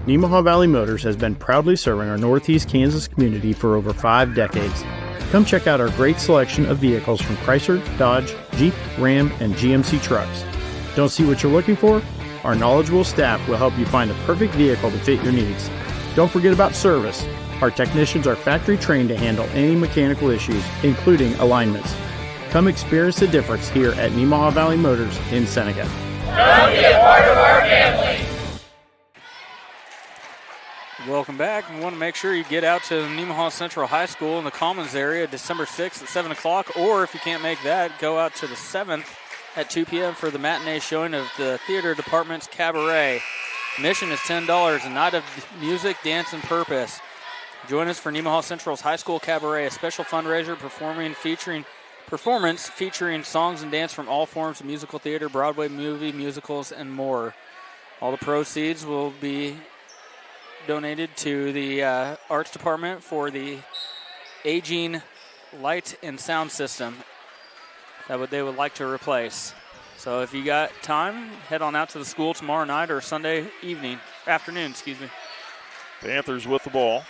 Nemaha Valley Motors has been proudly serving our Northeast Kansas community for over 5 decades. Come check out our great selection of vehicles from Chrysler, Dodge, Jeep, Ram, and GMC trucks. Don't see what you're looking for? Our knowledgeable staff will help you find the perfect vehicle to fit your needs. Don't forget about service. Our technicians are factory trained to handle any mechanical issues, including alignments. Come experience the difference here at Nemaha Valley Motors in Seneca. Come be a part of our family. Welcome back. We want to make sure you get out to Nemaha Central High School in the Commons area December 6th at 7 o'clock, or if you can't make that, go out to the 7th at 2 p.m. for the matinee showing of the theater department's cabaret. Admission is $10, a night of music, dance, and purpose. Join us for Nemaha Central's High School Cabaret, a special fundraiser performance featuring songs and dance from all forms of musical theater, Broadway movie, musicals, and more. All the proceeds will be donated to the arts department for the aging light and sound system that they would like to replace. So if you got time, head on out to the school tomorrow night or Sunday afternoon. Panthers with the ball.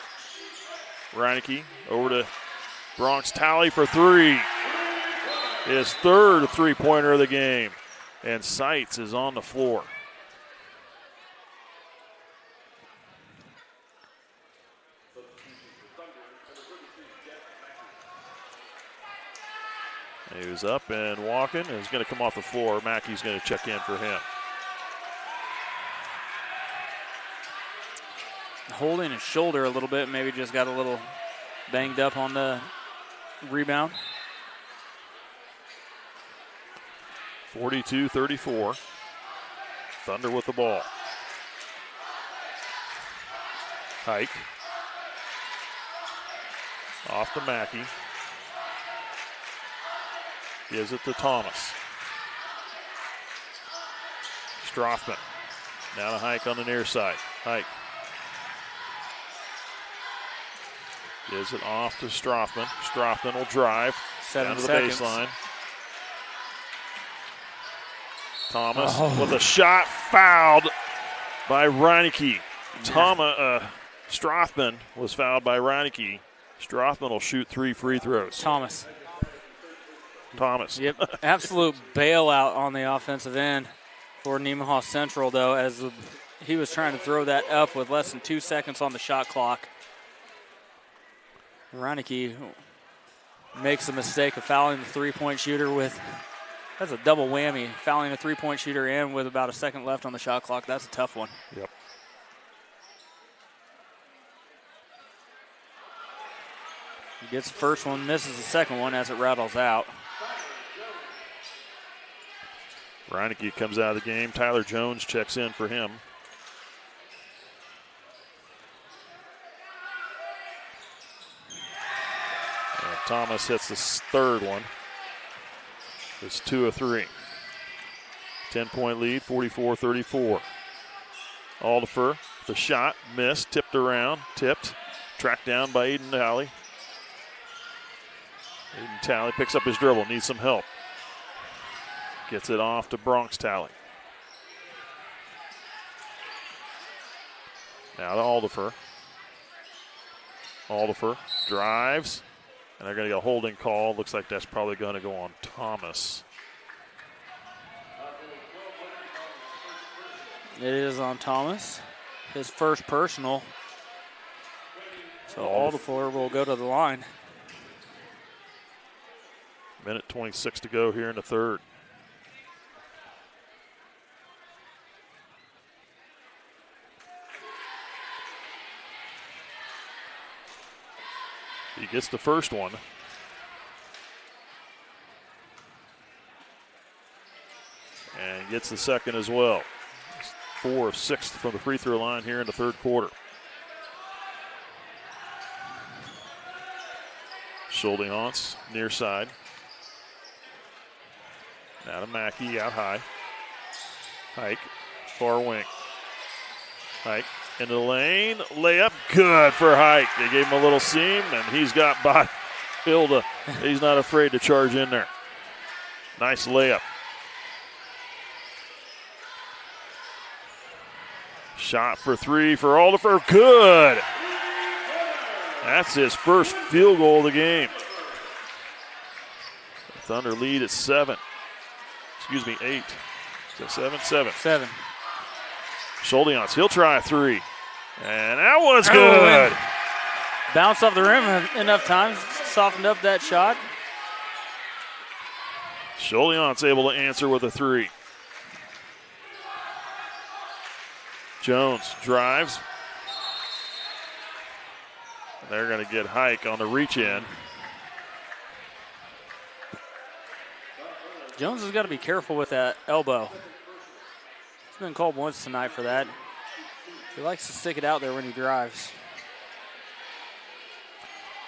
Reineke over to Bronx Talley for three. His third three-pointer of the game. And Seitz is on the floor. He was up and walking, and he's going to come off the floor. Mackey's going to check in for him. Holding his shoulder a little bit, maybe just got a little banged up on the rebound. 42-34. Thunder with the ball. Hike. Off to Mackey. Gives it to Thomas. Strothman. Now to Hike on the near side. Hike. Gives it off to Strothman. Strothman will drive. 7 down to the seconds. baseline. Thomas with a shot fouled by Reineke. Strothman was fouled by Reineke. Strothman will shoot 3 free throws. Thomas. Yep, absolute bailout on the offensive end for Nemaha Central, though, as he was trying to throw that up with less than 2 seconds on the shot clock. Reineke makes the mistake of fouling the three-point shooter that's a double whammy, fouling a three-point shooter and with about a second left on the shot clock. That's a tough one. Yep. He gets the first one, misses the second one as it rattles out. Reineke comes out of the game. Tyler Jones checks in for him. And Thomas hits the third one. It's 2 of 3. 10-point lead, 44-34. Aldifer, the shot, missed, tipped around, tracked down by Aiden Talley. Aiden Talley picks up his dribble, needs some help. Gets it off to Bronx Talley. Now to Aldifer. Aldifer drives, and they're going to get a holding call. Looks like that's probably going to go on Thomas. It is on Thomas. His first personal. So Aldifer will go to the line. Minute 26 to go here in the third. He gets the first one. And gets the second as well. 4 of 6 from the free throw line here in the third quarter. Schuldenhans, near side. Now to Mackey, out high. Hike, far wing. Hike into the lane, layup, good for Hike. They gave him a little seam, and he's got by Hilda. He's not afraid to charge in there. Nice layup. Shot for 3 for Aldifer, good. That's his first field goal of the game. The Thunder lead at 7. Excuse me, 8. Is that 7? 7. 7. Schuldenhans, he'll try a 3. And that one's good. Bounced off the rim enough times, softened up that shot. Schuldenhans able to answer with a 3. Jones drives. They're going to get Hike on the reach in. Jones has got to be careful with that elbow. He's been called once tonight for that. He likes to stick it out there when he drives.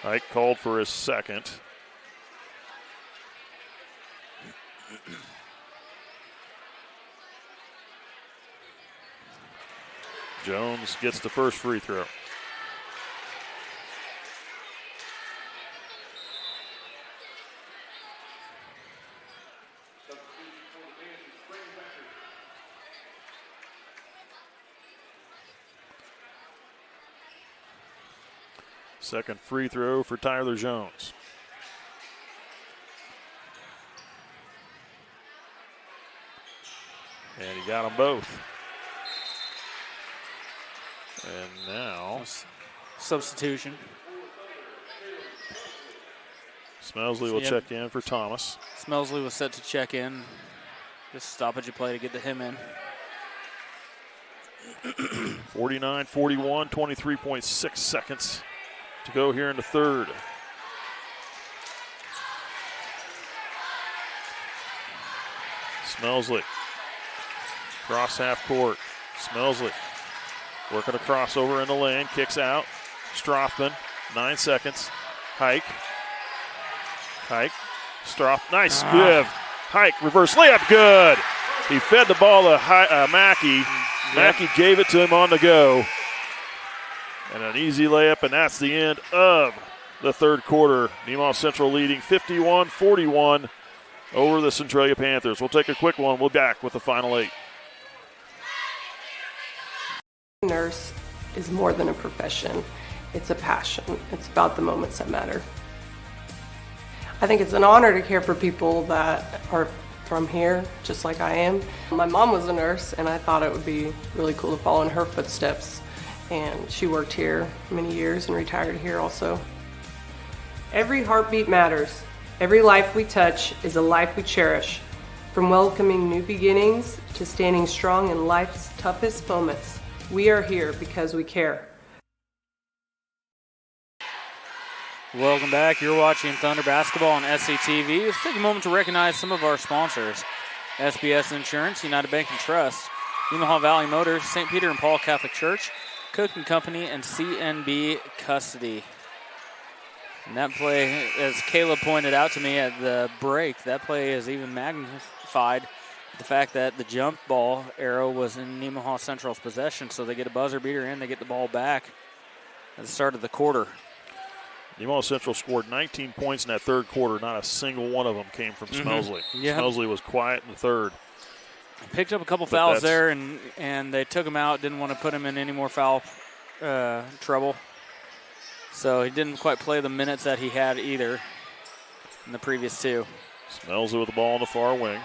Hike called for his second. Jones gets the first free throw. Second free throw for Tyler Jones. And he got them both. And now substitution. Smelsley will check in for Thomas. Smelsley was set to check in. Just stoppage of play to get to him in. 49-41, 23.6 seconds to go here in the third. Smelsley. Cross half court. Smelsley working a crossover in the lane. Kicks out. Strothman. 9 seconds. Hike. Nice give. Hike. Reverse layup. Good. He fed the ball to Mackey. Mackey gave it to him on the go. And an easy layup, and that's the end of the third quarter. Nemaha Central leading 51-41 over the Centralia Panthers. We'll take a quick one. We'll be back with the final 8. Nurse is more than a profession. It's a passion. It's about the moments that matter. I think it's an honor to care for people that are from here, just like I am. My mom was a nurse, and I thought it would be really cool to follow in her footsteps. And she worked here many years and retired here also. Every heartbeat matters. Every life we touch is a life we cherish. From welcoming new beginnings to standing strong in life's toughest moments, we are here because we care. Welcome back. You're watching Thunder Basketball on SCTV. Let's take a moment to recognize some of our sponsors. SBS Insurance, United Bank and Trust, Nemaha Valley Motors, St. Peter and Paul Catholic Church, Cook & Company, and CNB Custody. And that play, as Caleb pointed out to me at the break, that play is even magnified the fact that the jump ball arrow was in Nemaha Central's possession, so they get a buzzer beater in, they get the ball back at the start of the quarter. Nemaha Central scored 19 points in that third quarter. Not a single one of them came from Smelsley. Yep. Smelsley was quiet in the third. Picked up a couple fouls there, and they took him out, didn't want to put him in any more foul trouble. So he didn't quite play the minutes that he had either in the previous two. Smelsley with the ball on the far wing.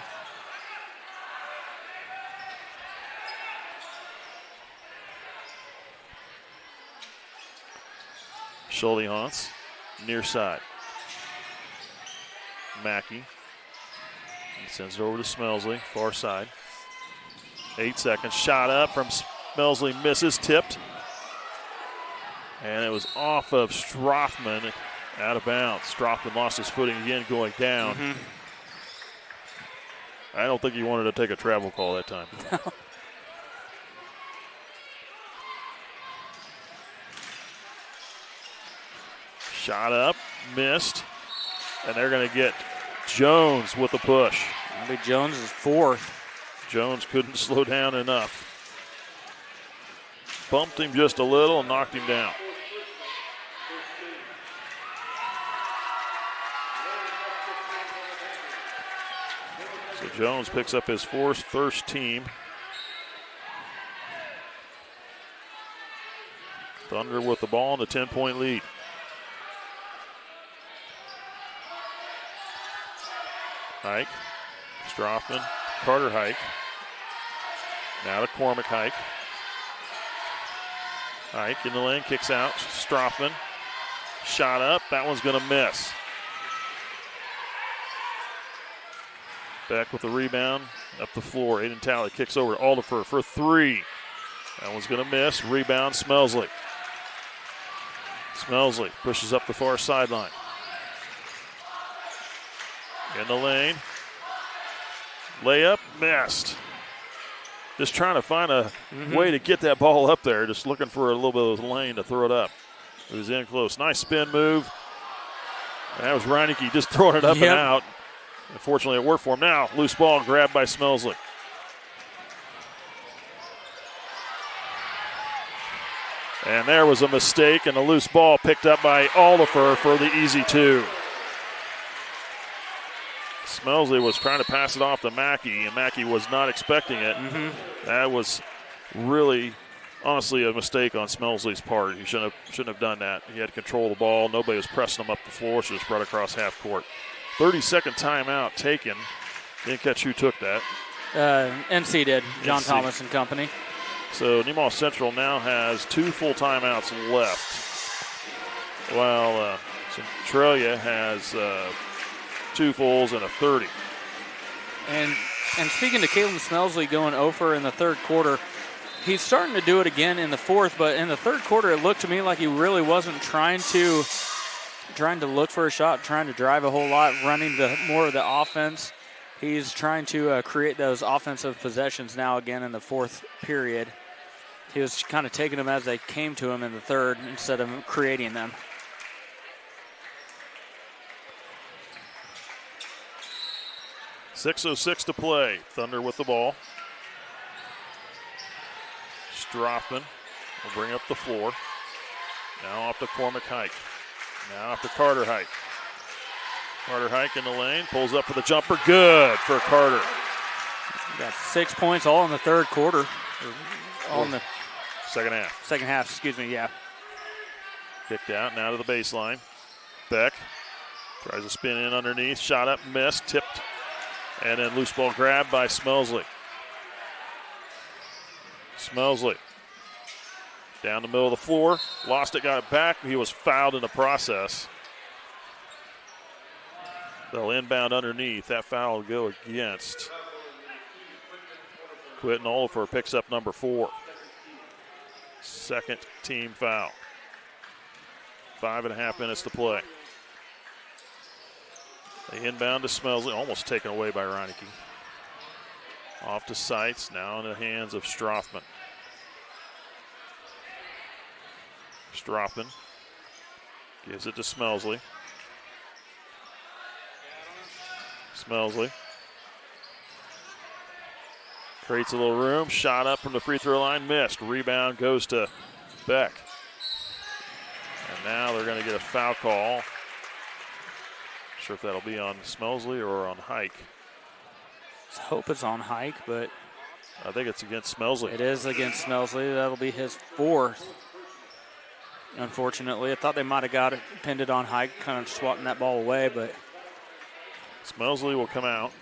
Schulte-Hans, near side. Mackey. He sends it over to Smelsley, far side. 8 seconds. Shot up from Smelsley, misses, tipped. And it was off of Strothman, out of bounds. Strothman lost his footing again going down. I don't think he wanted to take a travel call that time. Shot up, missed, and they're going to get Jones with the push. Maybe Jones is fourth. Jones couldn't slow down enough. Bumped him just a little and knocked him down. So Jones picks up his first team. Thunder with the ball and a 10-point lead. Hike, Strothman, Carter Hike. Now to Cormac Hike. Hike in the lane, kicks out. Strothman, shot up. That one's going to miss. Beck with the rebound, up the floor. Aiden Talley kicks over to Aldifer for three. That one's going to miss. Rebound, Smelsley. Smelsley pushes up the far sideline. In the lane. Layup, missed. Just trying to find a way to get that ball up there. Just looking for a little bit of lane to throw it up. It was in close. Nice spin move. And that was Reineke just throwing it up and out. Unfortunately, it worked for him. Now, loose ball grabbed by Smelsley. And there was a mistake, and a loose ball picked up by Aldifer for the easy two. Smelsley was trying to pass it off to Mackey, and Mackey was not expecting it. That was really, honestly, a mistake on Smelsley's part. He shouldn't have done that. He had to control the ball. Nobody was pressing him up the floor, so just brought across half court. 30-second timeout taken. Didn't catch who took that. NC did, John NC. Thomas and company. So Nemaha Central now has 2 full timeouts left, while Centralia has 2 fulls and a 30. And speaking to Caleb Smelsley going over in the third quarter, he's starting to do it again in the fourth, but in the third quarter it looked to me like he really wasn't trying to look for a shot, trying to drive a whole lot, running more of the offense. He's trying to create those offensive possessions now again in the fourth period. He was kind of taking them as they came to him in the third instead of creating them. .6:06 to play. Thunder with the ball. Strothman will bring up the floor. Now off to Cormac Hike. Now off to Carter Hike. Carter Hike in the lane. Pulls up for the jumper. Good for Carter. Got 6 points all in the third quarter. All in the second half. Second half, excuse me, yeah. Kicked out, now to the baseline. Beck tries to spin in underneath. Shot up, missed, tipped. And then loose ball grabbed by Smelsley. Smelsley down the middle of the floor. Lost it, got it back. He was fouled in the process. They'll inbound underneath. That foul will go against. Quentin Oliver picks up number 4. Second team foul. 5.5 minutes to play. They inbound to Smelsley, almost taken away by Reineke. Off to Seitz, now in the hands of Strothman. Strothman gives it to Smelsley. Smelsley creates a little room, shot up from the free throw line, missed. Rebound goes to Beck. And now they're going to get a foul call. Not sure if that'll be on Smelsley or on Hike. I hope it's on Hike, but I think it's against Smelsley. It is against Smelsley. That'll be his 4th. Unfortunately, I thought they might have got it, pinned it on Hike, kind of swatting that ball away, but Smelsley will come out.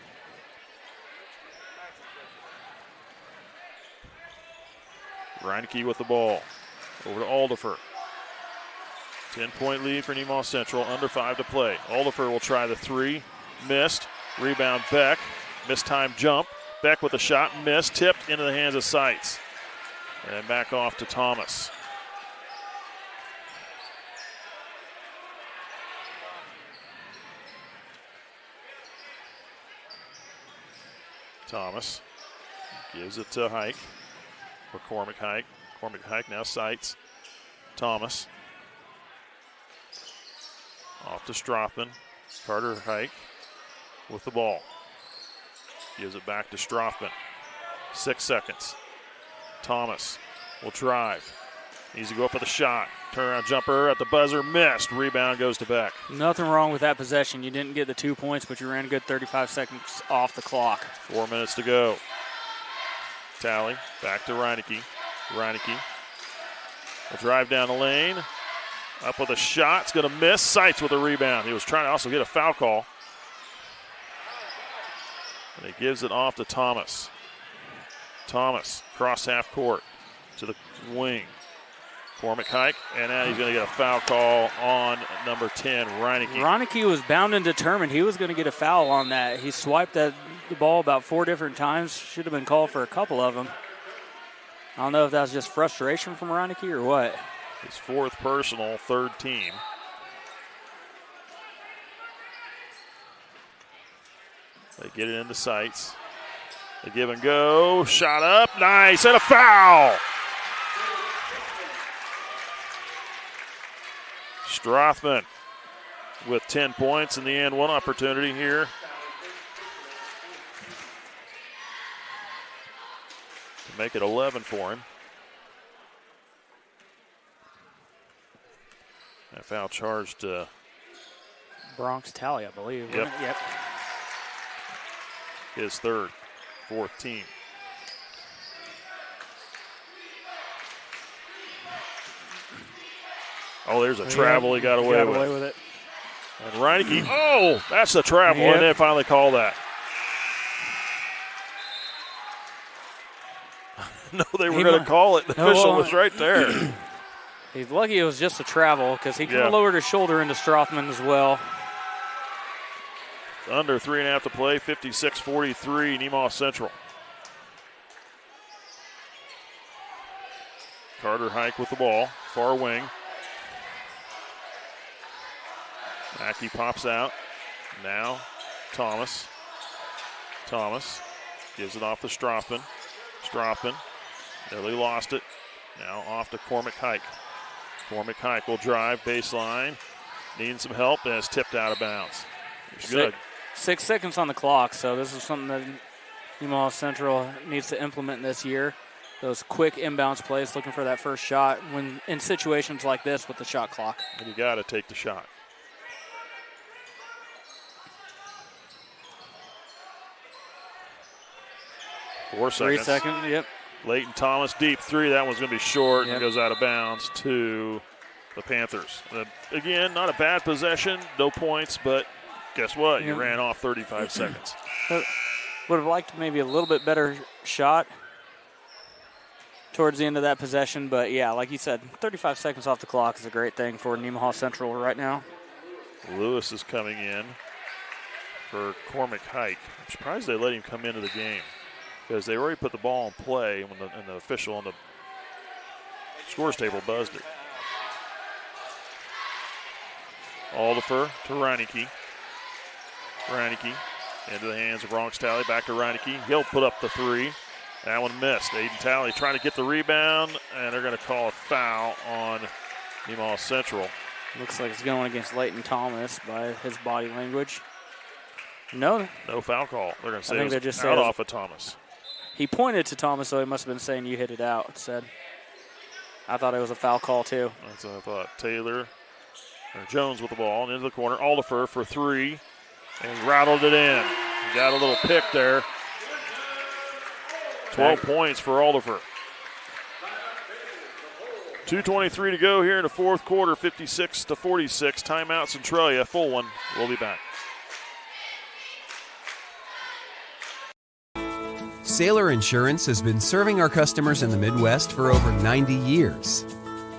Reineke with the ball. Over to Aldifer. 10-point lead for Nemaha Central. Under 5 to play. Aldifer will try the 3. Missed. Rebound Beck. Missed time jump. Beck with a shot. Missed. Tipped into the hands of Seitz. And back off to Thomas. Thomas gives it to Hike. For Cormac Hike. Cormac Hike now Seitz. Thomas. Off to Strothman. Carter Hike with the ball. Gives it back to Strothman. 6 seconds. Thomas will drive. Needs to go up with a shot. Turnaround jumper at the buzzer. Missed. Rebound goes to Beck. Nothing wrong with that possession. You didn't get the 2 points, but you ran a good 35 seconds off the clock. 4 minutes to go. Tally back to Reineke. Reineke will drive down the lane. Up with a shot. It's going to miss. Seitz with a rebound. He was trying to also get a foul call. And he gives it off to Thomas. Thomas, cross half court to the wing. Cormac Hike, and now he's going to get a foul call on number 10, Reineke. Reineke was bound and determined he was going to get a foul on that. He swiped the ball about 4 different times. Should have been called for a couple of them. I don't know if that was just frustration from Reineke or what. His 4th personal, 3rd team. They get it into Seitz. They give and go. Shot up. Nice. And a foul. Strothman with 10 points in the end. One opportunity here. To make it 11 for him. That foul charged Bronx Tally, I believe. Yep. Yep. His 3rd, 4th team. Oh, there's a travel he got away with it. And Reineke, oh, that's the travel, and they finally call that. No, they were going to call it. The official was right there. He's lucky it was just a travel because he could have lowered his shoulder into Strothman as well. Under 3.5 to play, 56-43, Nemaha Central. Carter Hike with the ball, far wing. Mackey pops out. Now Thomas. Thomas gives it off to Strothman. Strothman nearly lost it. Now off to Cormac Hike. Cormac Hike will drive baseline. Needing some help and is tipped out of bounds. Good. 6 seconds on the clock, so this is something that Nemaha Central needs to implement this year. Those quick inbounds plays, looking for that first shot when in situations like this with the shot clock. And you got to take the shot. Four seconds. 3 seconds, yep. Leighton Thomas, deep 3. That one's going to be short and goes out of bounds to the Panthers. Again, not a bad possession, no points, but guess what? You ran off 35 seconds. Would have liked maybe a little bit better shot towards the end of that possession, but yeah, like you said, 35 seconds off the clock is a great thing for Nemaha Central right now. Lewis is coming in for Cormac Hike. I'm surprised they let him come into the game because they already put the ball in play when the official on the scores table buzzed it. Aldifer to Reineke. Reineke Into the hands of Bronx Talley. Back to Reineke. He'll put up the three. That one missed. Aiden Talley trying to get the rebound, and they're going to call a foul on Nemaha Central. Looks like it's going against Leighton Thomas by his body language. No foul call. They're going to say I think it they was just out said off of Thomas. He pointed to Thomas, so he must have been saying you hit it out. Said, I thought it was a foul call too. That's what I thought. Jones with the ball and into the corner. Aldifer for three, and rattled it in. Got a little pick there. 12 points for Aldifer. 2:23 to go here in the fourth quarter, 56-46. Timeout Centralia, full one. We'll be back. Sailor Insurance has been serving our customers in the Midwest for over 90 years.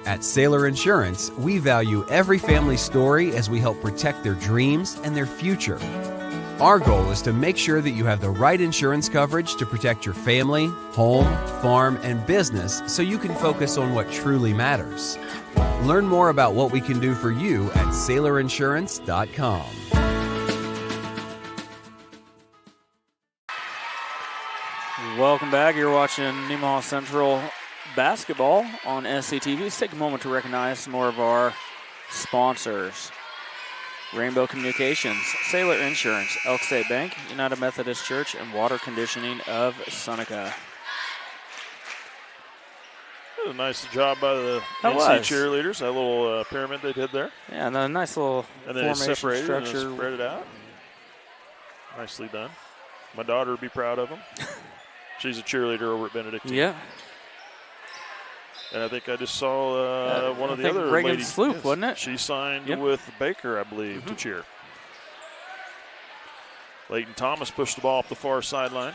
At Sailor Insurance, we value every family story as we help protect their dreams and their future. Our goal is to make sure that you have the right insurance coverage to protect your family, home, farm, and business so you can focus on what truly matters. Learn more about what we can do for you at SailorInsurance.com. Welcome back. You're watching Nemaha Central basketball on SCTV. Let's take a moment to recognize some more of our sponsors. Rainbow Communications, Sailor Insurance, Elk State Bank, United Methodist Church, and Water Conditioning of Seneca. That was a nice job by the That NC was. cheerleaders. That little pyramid they did there. Yeah, and a nice little And then they formation separated structure. and spread it out. Nicely done. My daughter would be proud of them. She's a cheerleader over at Benedictine. Yeah. And I think I just saw one of the other Reagan ladies. Sloop, yes, wasn't it? She signed Yep. with Baker, I believe, to cheer. Leighton Thomas pushed the ball up the far sideline.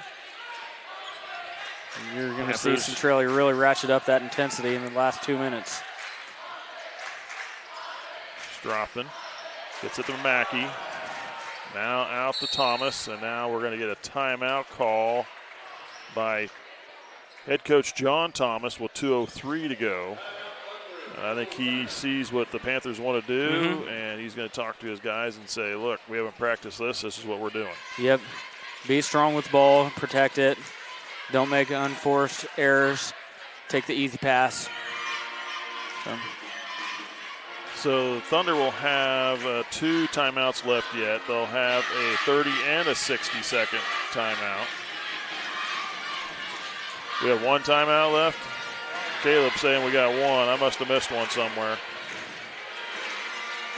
And you're going to see Centralia really ratchet up that intensity in the last 2 minutes. Strothman gets it to Mackey. Now out to Thomas, and now we're going to get a timeout call by head coach John Thomas with 2:03 to go. I think he sees what the Panthers want to do, and he's going to talk to his guys and say, look, we haven't practiced this. This is what we're doing. Yep. Be strong with the ball. Protect it. Don't make unforced errors. Take the easy pass. So Thunder will have 2 timeouts left yet. They'll have a 30 and a 60-second timeout. We have 1 timeout left. Caleb's saying we got 1. I must have missed one somewhere.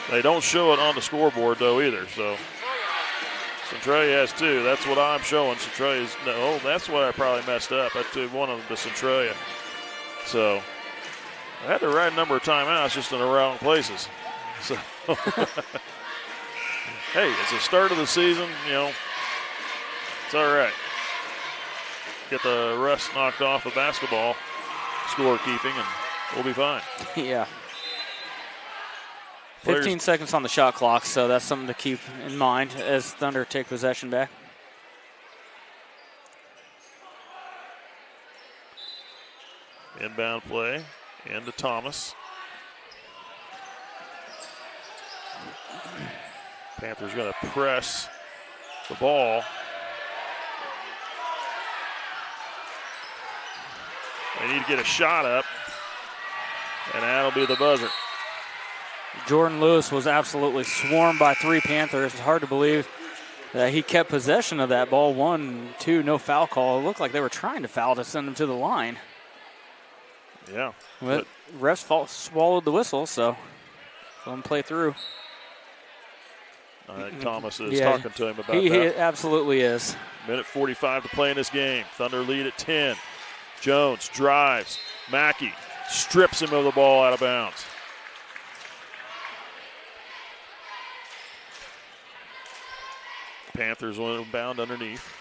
They don't show it on the scoreboard, though, either. So Centralia has 2. That's what I'm showing. Centralia's – no, that's what I probably messed up. I took one of the Centralia. So I had the right number of timeouts, just in the wrong places. So, hey, it's the start of the season, it's all right. Get the rust knocked off of basketball scorekeeping, and we'll be fine. Yeah. 15 seconds on the shot clock, so that's something to keep in mind as Thunder take possession back. Inbound play into Thomas. Panthers going to press the ball. They need to get a shot up, and that'll be the buzzer. Jordan Lewis was absolutely swarmed by 3 Panthers. It's hard to believe that he kept possession of that ball. 1, 2, no foul call. It looked like they were trying to foul to send him to the line. Yeah. But refs swallowed the whistle, so let him play through. I think Thomas is talking to him about that. He absolutely is. Minute 45 to play in this game. Thunder lead at 10. Jones drives. Mackey strips him of the ball out of bounds. Panthers went bound underneath.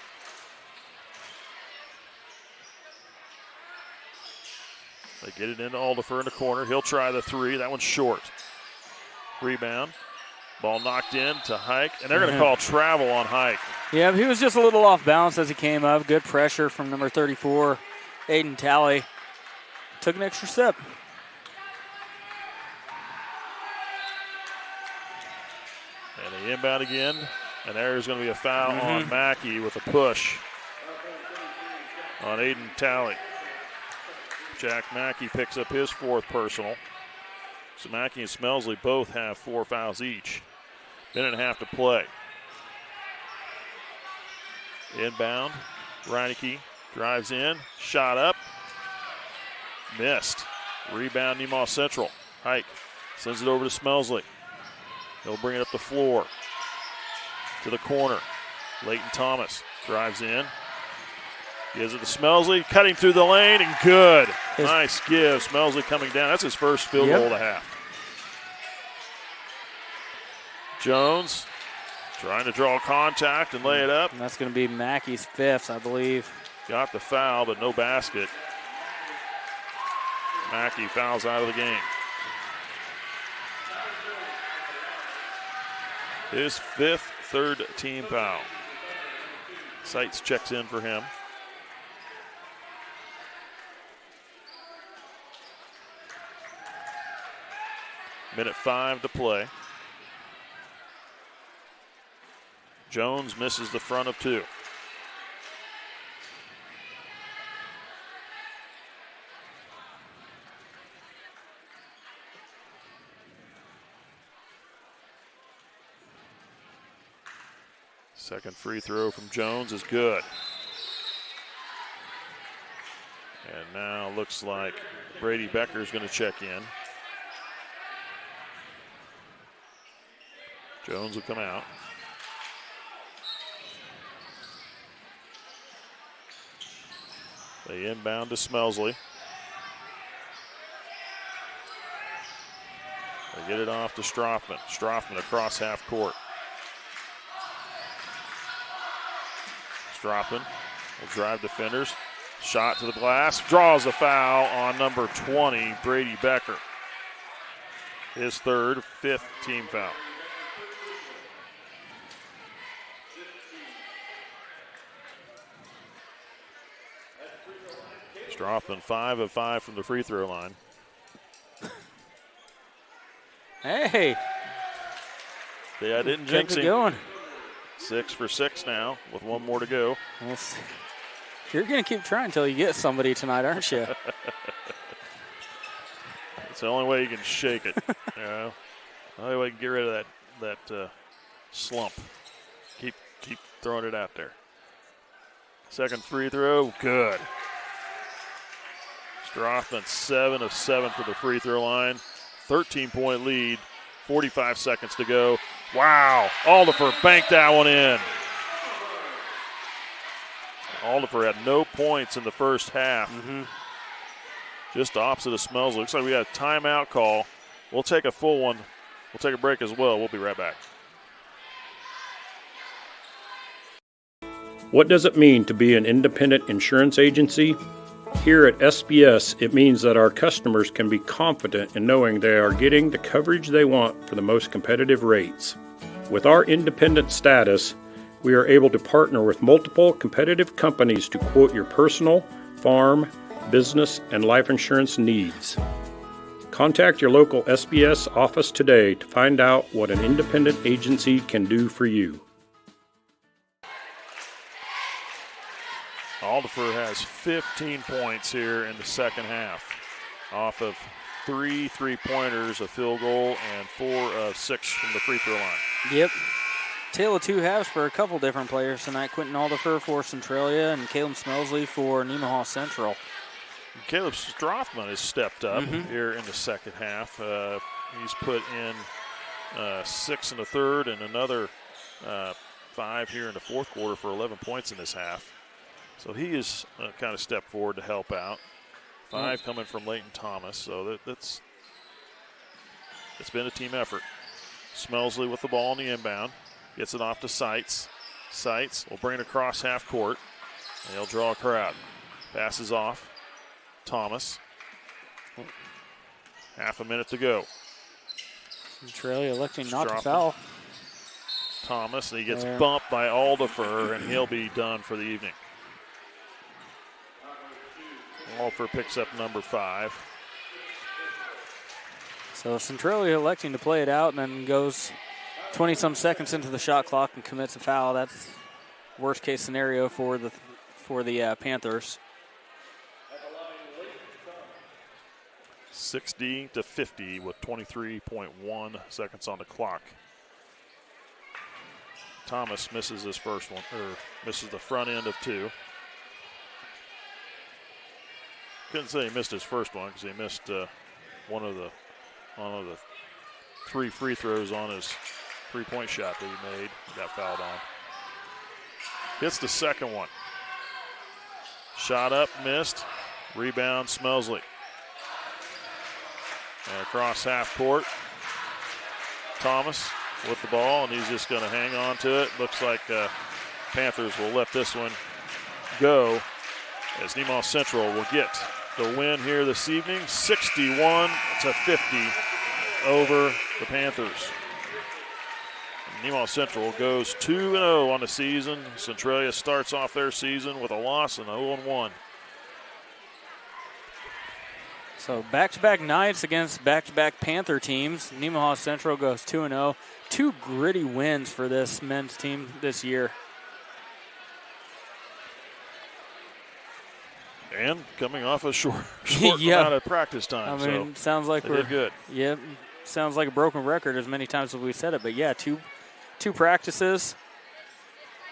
They get it into Aldifer in the corner. He'll try the 3. That one's short. Rebound. Ball knocked in to Hike, and they're going to call travel on Hike. Yeah, he was just a little off balance as he came up. Good pressure from number 34, Aiden Talley. Took an extra step. And they inbound again And there's going to be a foul on Mackey with a push on Aiden Talley. Jack Mackey picks up his 4th personal. So Mackey and Smelsley both have 4 fouls each. Minute and a half to play. Inbound. Reineke drives in. Shot up. Missed. Rebound Nemaha Central. Hike sends it over to Smelsley. He'll bring it up the floor. To the corner. Leighton Thomas drives in. Gives it to Smelsley. Cutting through the lane and good. Nice give. Smelsley coming down. That's his first field goal of the half. Jones trying to draw contact and lay it up. And that's going to be Mackey's 5th, I believe. Got the foul, but no basket. Mackey fouls out of the game. His 5th third team foul. Seitz checks in for him. Minute 5 to play. Jones misses the front of 2. Second free throw from Jones is good. And now looks like Brady Becker is going to check in. Jones will come out. They inbound to Smelsley. They get it off to Strothman. Strothman across half court. Strothman will drive defenders. Shot to the glass. Draws a foul on number 20, Brady Becker. His 3rd, 5th team foul. Strothman 5 of 5 from the free throw line. Hey. Yeah, I didn't jinx him. Going. 6 for 6 now with 1 more to go. You're going to keep trying until you get somebody tonight, aren't you? It's the only way you can shake it. You know, the only way you can get rid of that slump. Keep throwing it out there. Second free throw, good. Strothman 7 of 7 for the free throw line. 13-point lead. 45 seconds to go. Wow, Aldifer banked that one in. Aldifer had no points in the first half. Just opposite of Smelsley. Looks like we got a timeout call. We'll take a full one. We'll take a break as well. We'll be right back. What does it mean to be an independent insurance agency? Here at SBS, it means that our customers can be confident in knowing they are getting the coverage they want for the most competitive rates. With our independent status, we are able to partner with multiple competitive companies to quote your personal, farm, business, and life insurance needs. Contact your local SBS office today to find out what an independent agency can do for you. Aldifer has 15 points here in the second half off of 3 3-pointers, a field goal, and 4 of 6 from the free throw line. Yep. Tale of two halves for a couple different players tonight. Quentin Aldifer for Centralia and Caleb Smelsley for Nemaha Central. Caleb Strothman has stepped up here in the second half. He's put in 6 in the third and another 5 here in the fourth quarter for 11 points in this half. So he has kind of stepped forward to help out. 5 coming from Leighton Thomas. So it's been a team effort. Smelsley with the ball on the inbound. Gets it off to Seitz. Seitz will bring it across half court. And he'll draw a crowd. Passes off. Thomas. Half a minute to go. Centralia electing not to foul. Thomas, and he gets bumped by Aldifer, and he'll be done for the evening. Aldifer picks up number 5. So Centralia electing to play it out and then goes 20-some seconds into the shot clock and commits a foul. That's worst case scenario for the Panthers. 60-50 with 23.1 seconds on the clock. Thomas misses his first one, or misses the front end of two. Couldn't say he missed his first one because he missed one of the 3 free throws on his three-point shot that he made. Got fouled on. Hits the second one. Shot up, missed. Rebound, Smelsley. And across half court, Thomas with the ball, and he's just going to hang on to it. Looks like Panthers will let this one go as Nemaha Central will get the win here this evening, 61-50 over the Panthers. Nemaha Central goes 2-0 on the season. Centralia starts off their season with a loss and 0-1. So back-to-back nights against back-to-back Panther teams. Nemaha Central goes 2-0. 2 gritty wins for this men's team this year. And coming off a short amount of practice time. I mean, so sounds like we're did good. Yep, sounds like a broken record as many times as we said it. But yeah, two practices.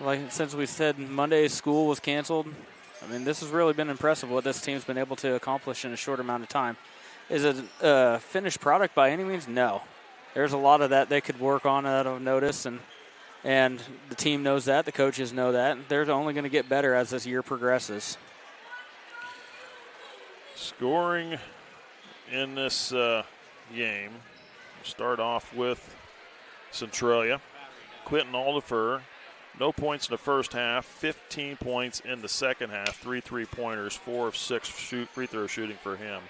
Like since we said Monday's school was canceled. I mean, this has really been impressive what this team's been able to accomplish in a short amount of time. Is it a finished product by any means? No. There's a lot of that they could work on that I've noticed, and the team knows that. The coaches know that. They're only going to get better as this year progresses. Scoring in this game. Start off with Centralia. Quentin Alderfer. No points in the first half, 15 points in the second half, 3 3-pointers, 4 of 6 free throw shooting for him.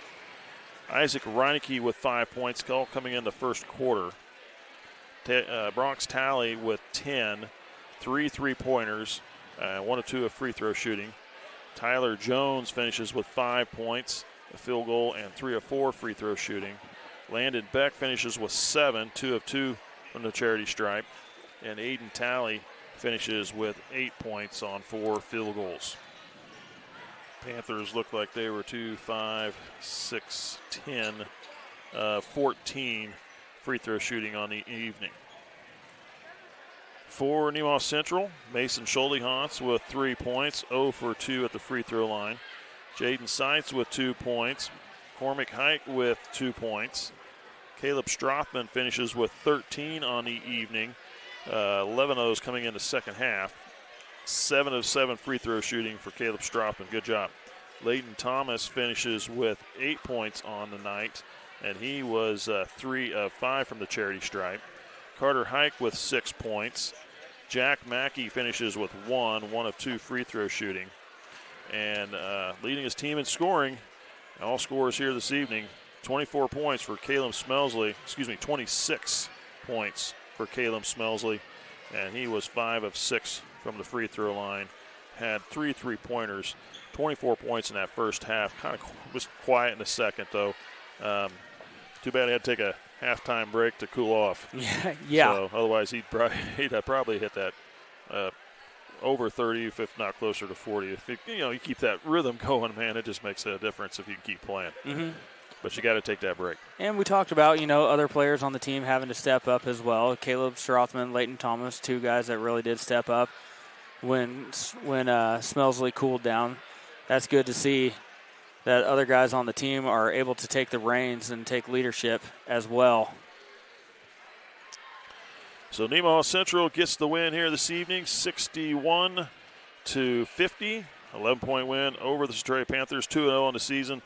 Isaac Reineke with 5 points, all coming in the first quarter. Bronx Talley with 10, 3 3-pointers, 1 of 2 of free throw shooting. Tyler Jones finishes with 5 points, a field goal, and 3 of 4 free throw shooting. Landon Beck finishes with 7, 2 of 2 from the charity stripe. And Aiden Talley finishes with 8 points on 4 field goals. Panthers look like they were 2, 5, 6, 10, 14 free throw shooting on the evening. For Nemaha Central, Mason Schuldehaus with 3 points, 0 for 2 at the free throw line. Jaden Seitz with 2 points. Cormac Hike with 2 points. Caleb Strothman finishes with 13 on the evening. 11 of those coming in the second half. 7 of 7 free throw shooting for Caleb Strothman. Good job. Leighton Thomas finishes with 8 points on the night, and he was 3 of 5 from the charity stripe. Carter Hike with 6 points. Jack Mackey finishes with 1 of 2 free throw shooting. And leading his team in scoring, all scorers here this evening, 24 points for Caleb Smelsley. 26 points for Caleb Smelsley, and he was 5 of 6 from the free throw line. Had 3 3-pointers, 24 points in that first half. Kind of was quiet in the second, though. Too bad he had to take a halftime break to cool off. Yeah. So otherwise, he'd probably hit that over 30, if not closer to 40. If you keep that rhythm going, man, it just makes a difference if you can keep playing. Mm-hmm. But you got to take that break. And we talked about, other players on the team having to step up as well. Caleb Strothman, Leighton Thomas, 2 guys that really did step up when Smelsley cooled down. That's good to see that other guys on the team are able to take the reins and take leadership as well. So Nemaha Central gets the win here this evening, 61-50. 11-point win over the Centralia Panthers, 2-0 on the season.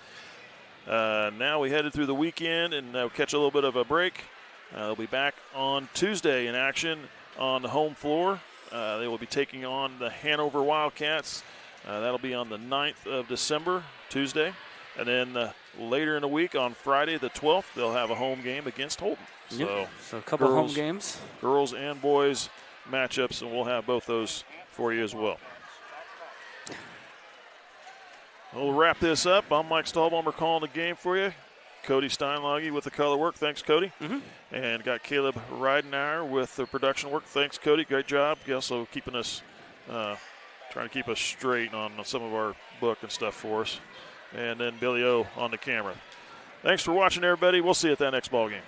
Now we headed through the weekend and catch a little bit of a break. They'll be back on Tuesday in action on the home floor. They will be taking on the Hanover Wildcats. That'll be on the 9th of December, Tuesday. And then later in the week on Friday the 12th, they'll have a home game against Holton. So a couple home games. Girls and boys matchups, and we'll have both those for you as well. We'll wrap this up. I'm Mike Stahlbomber calling the game for you. Cody Steinlage with the color work. Thanks, Cody. And got Caleb Reidenauer with the production work. Thanks, Cody. Great job. Also keeping us, trying to keep us straight on some of our book and stuff for us. And then Billy O on the camera. Thanks for watching, everybody. We'll see you at that next ball game.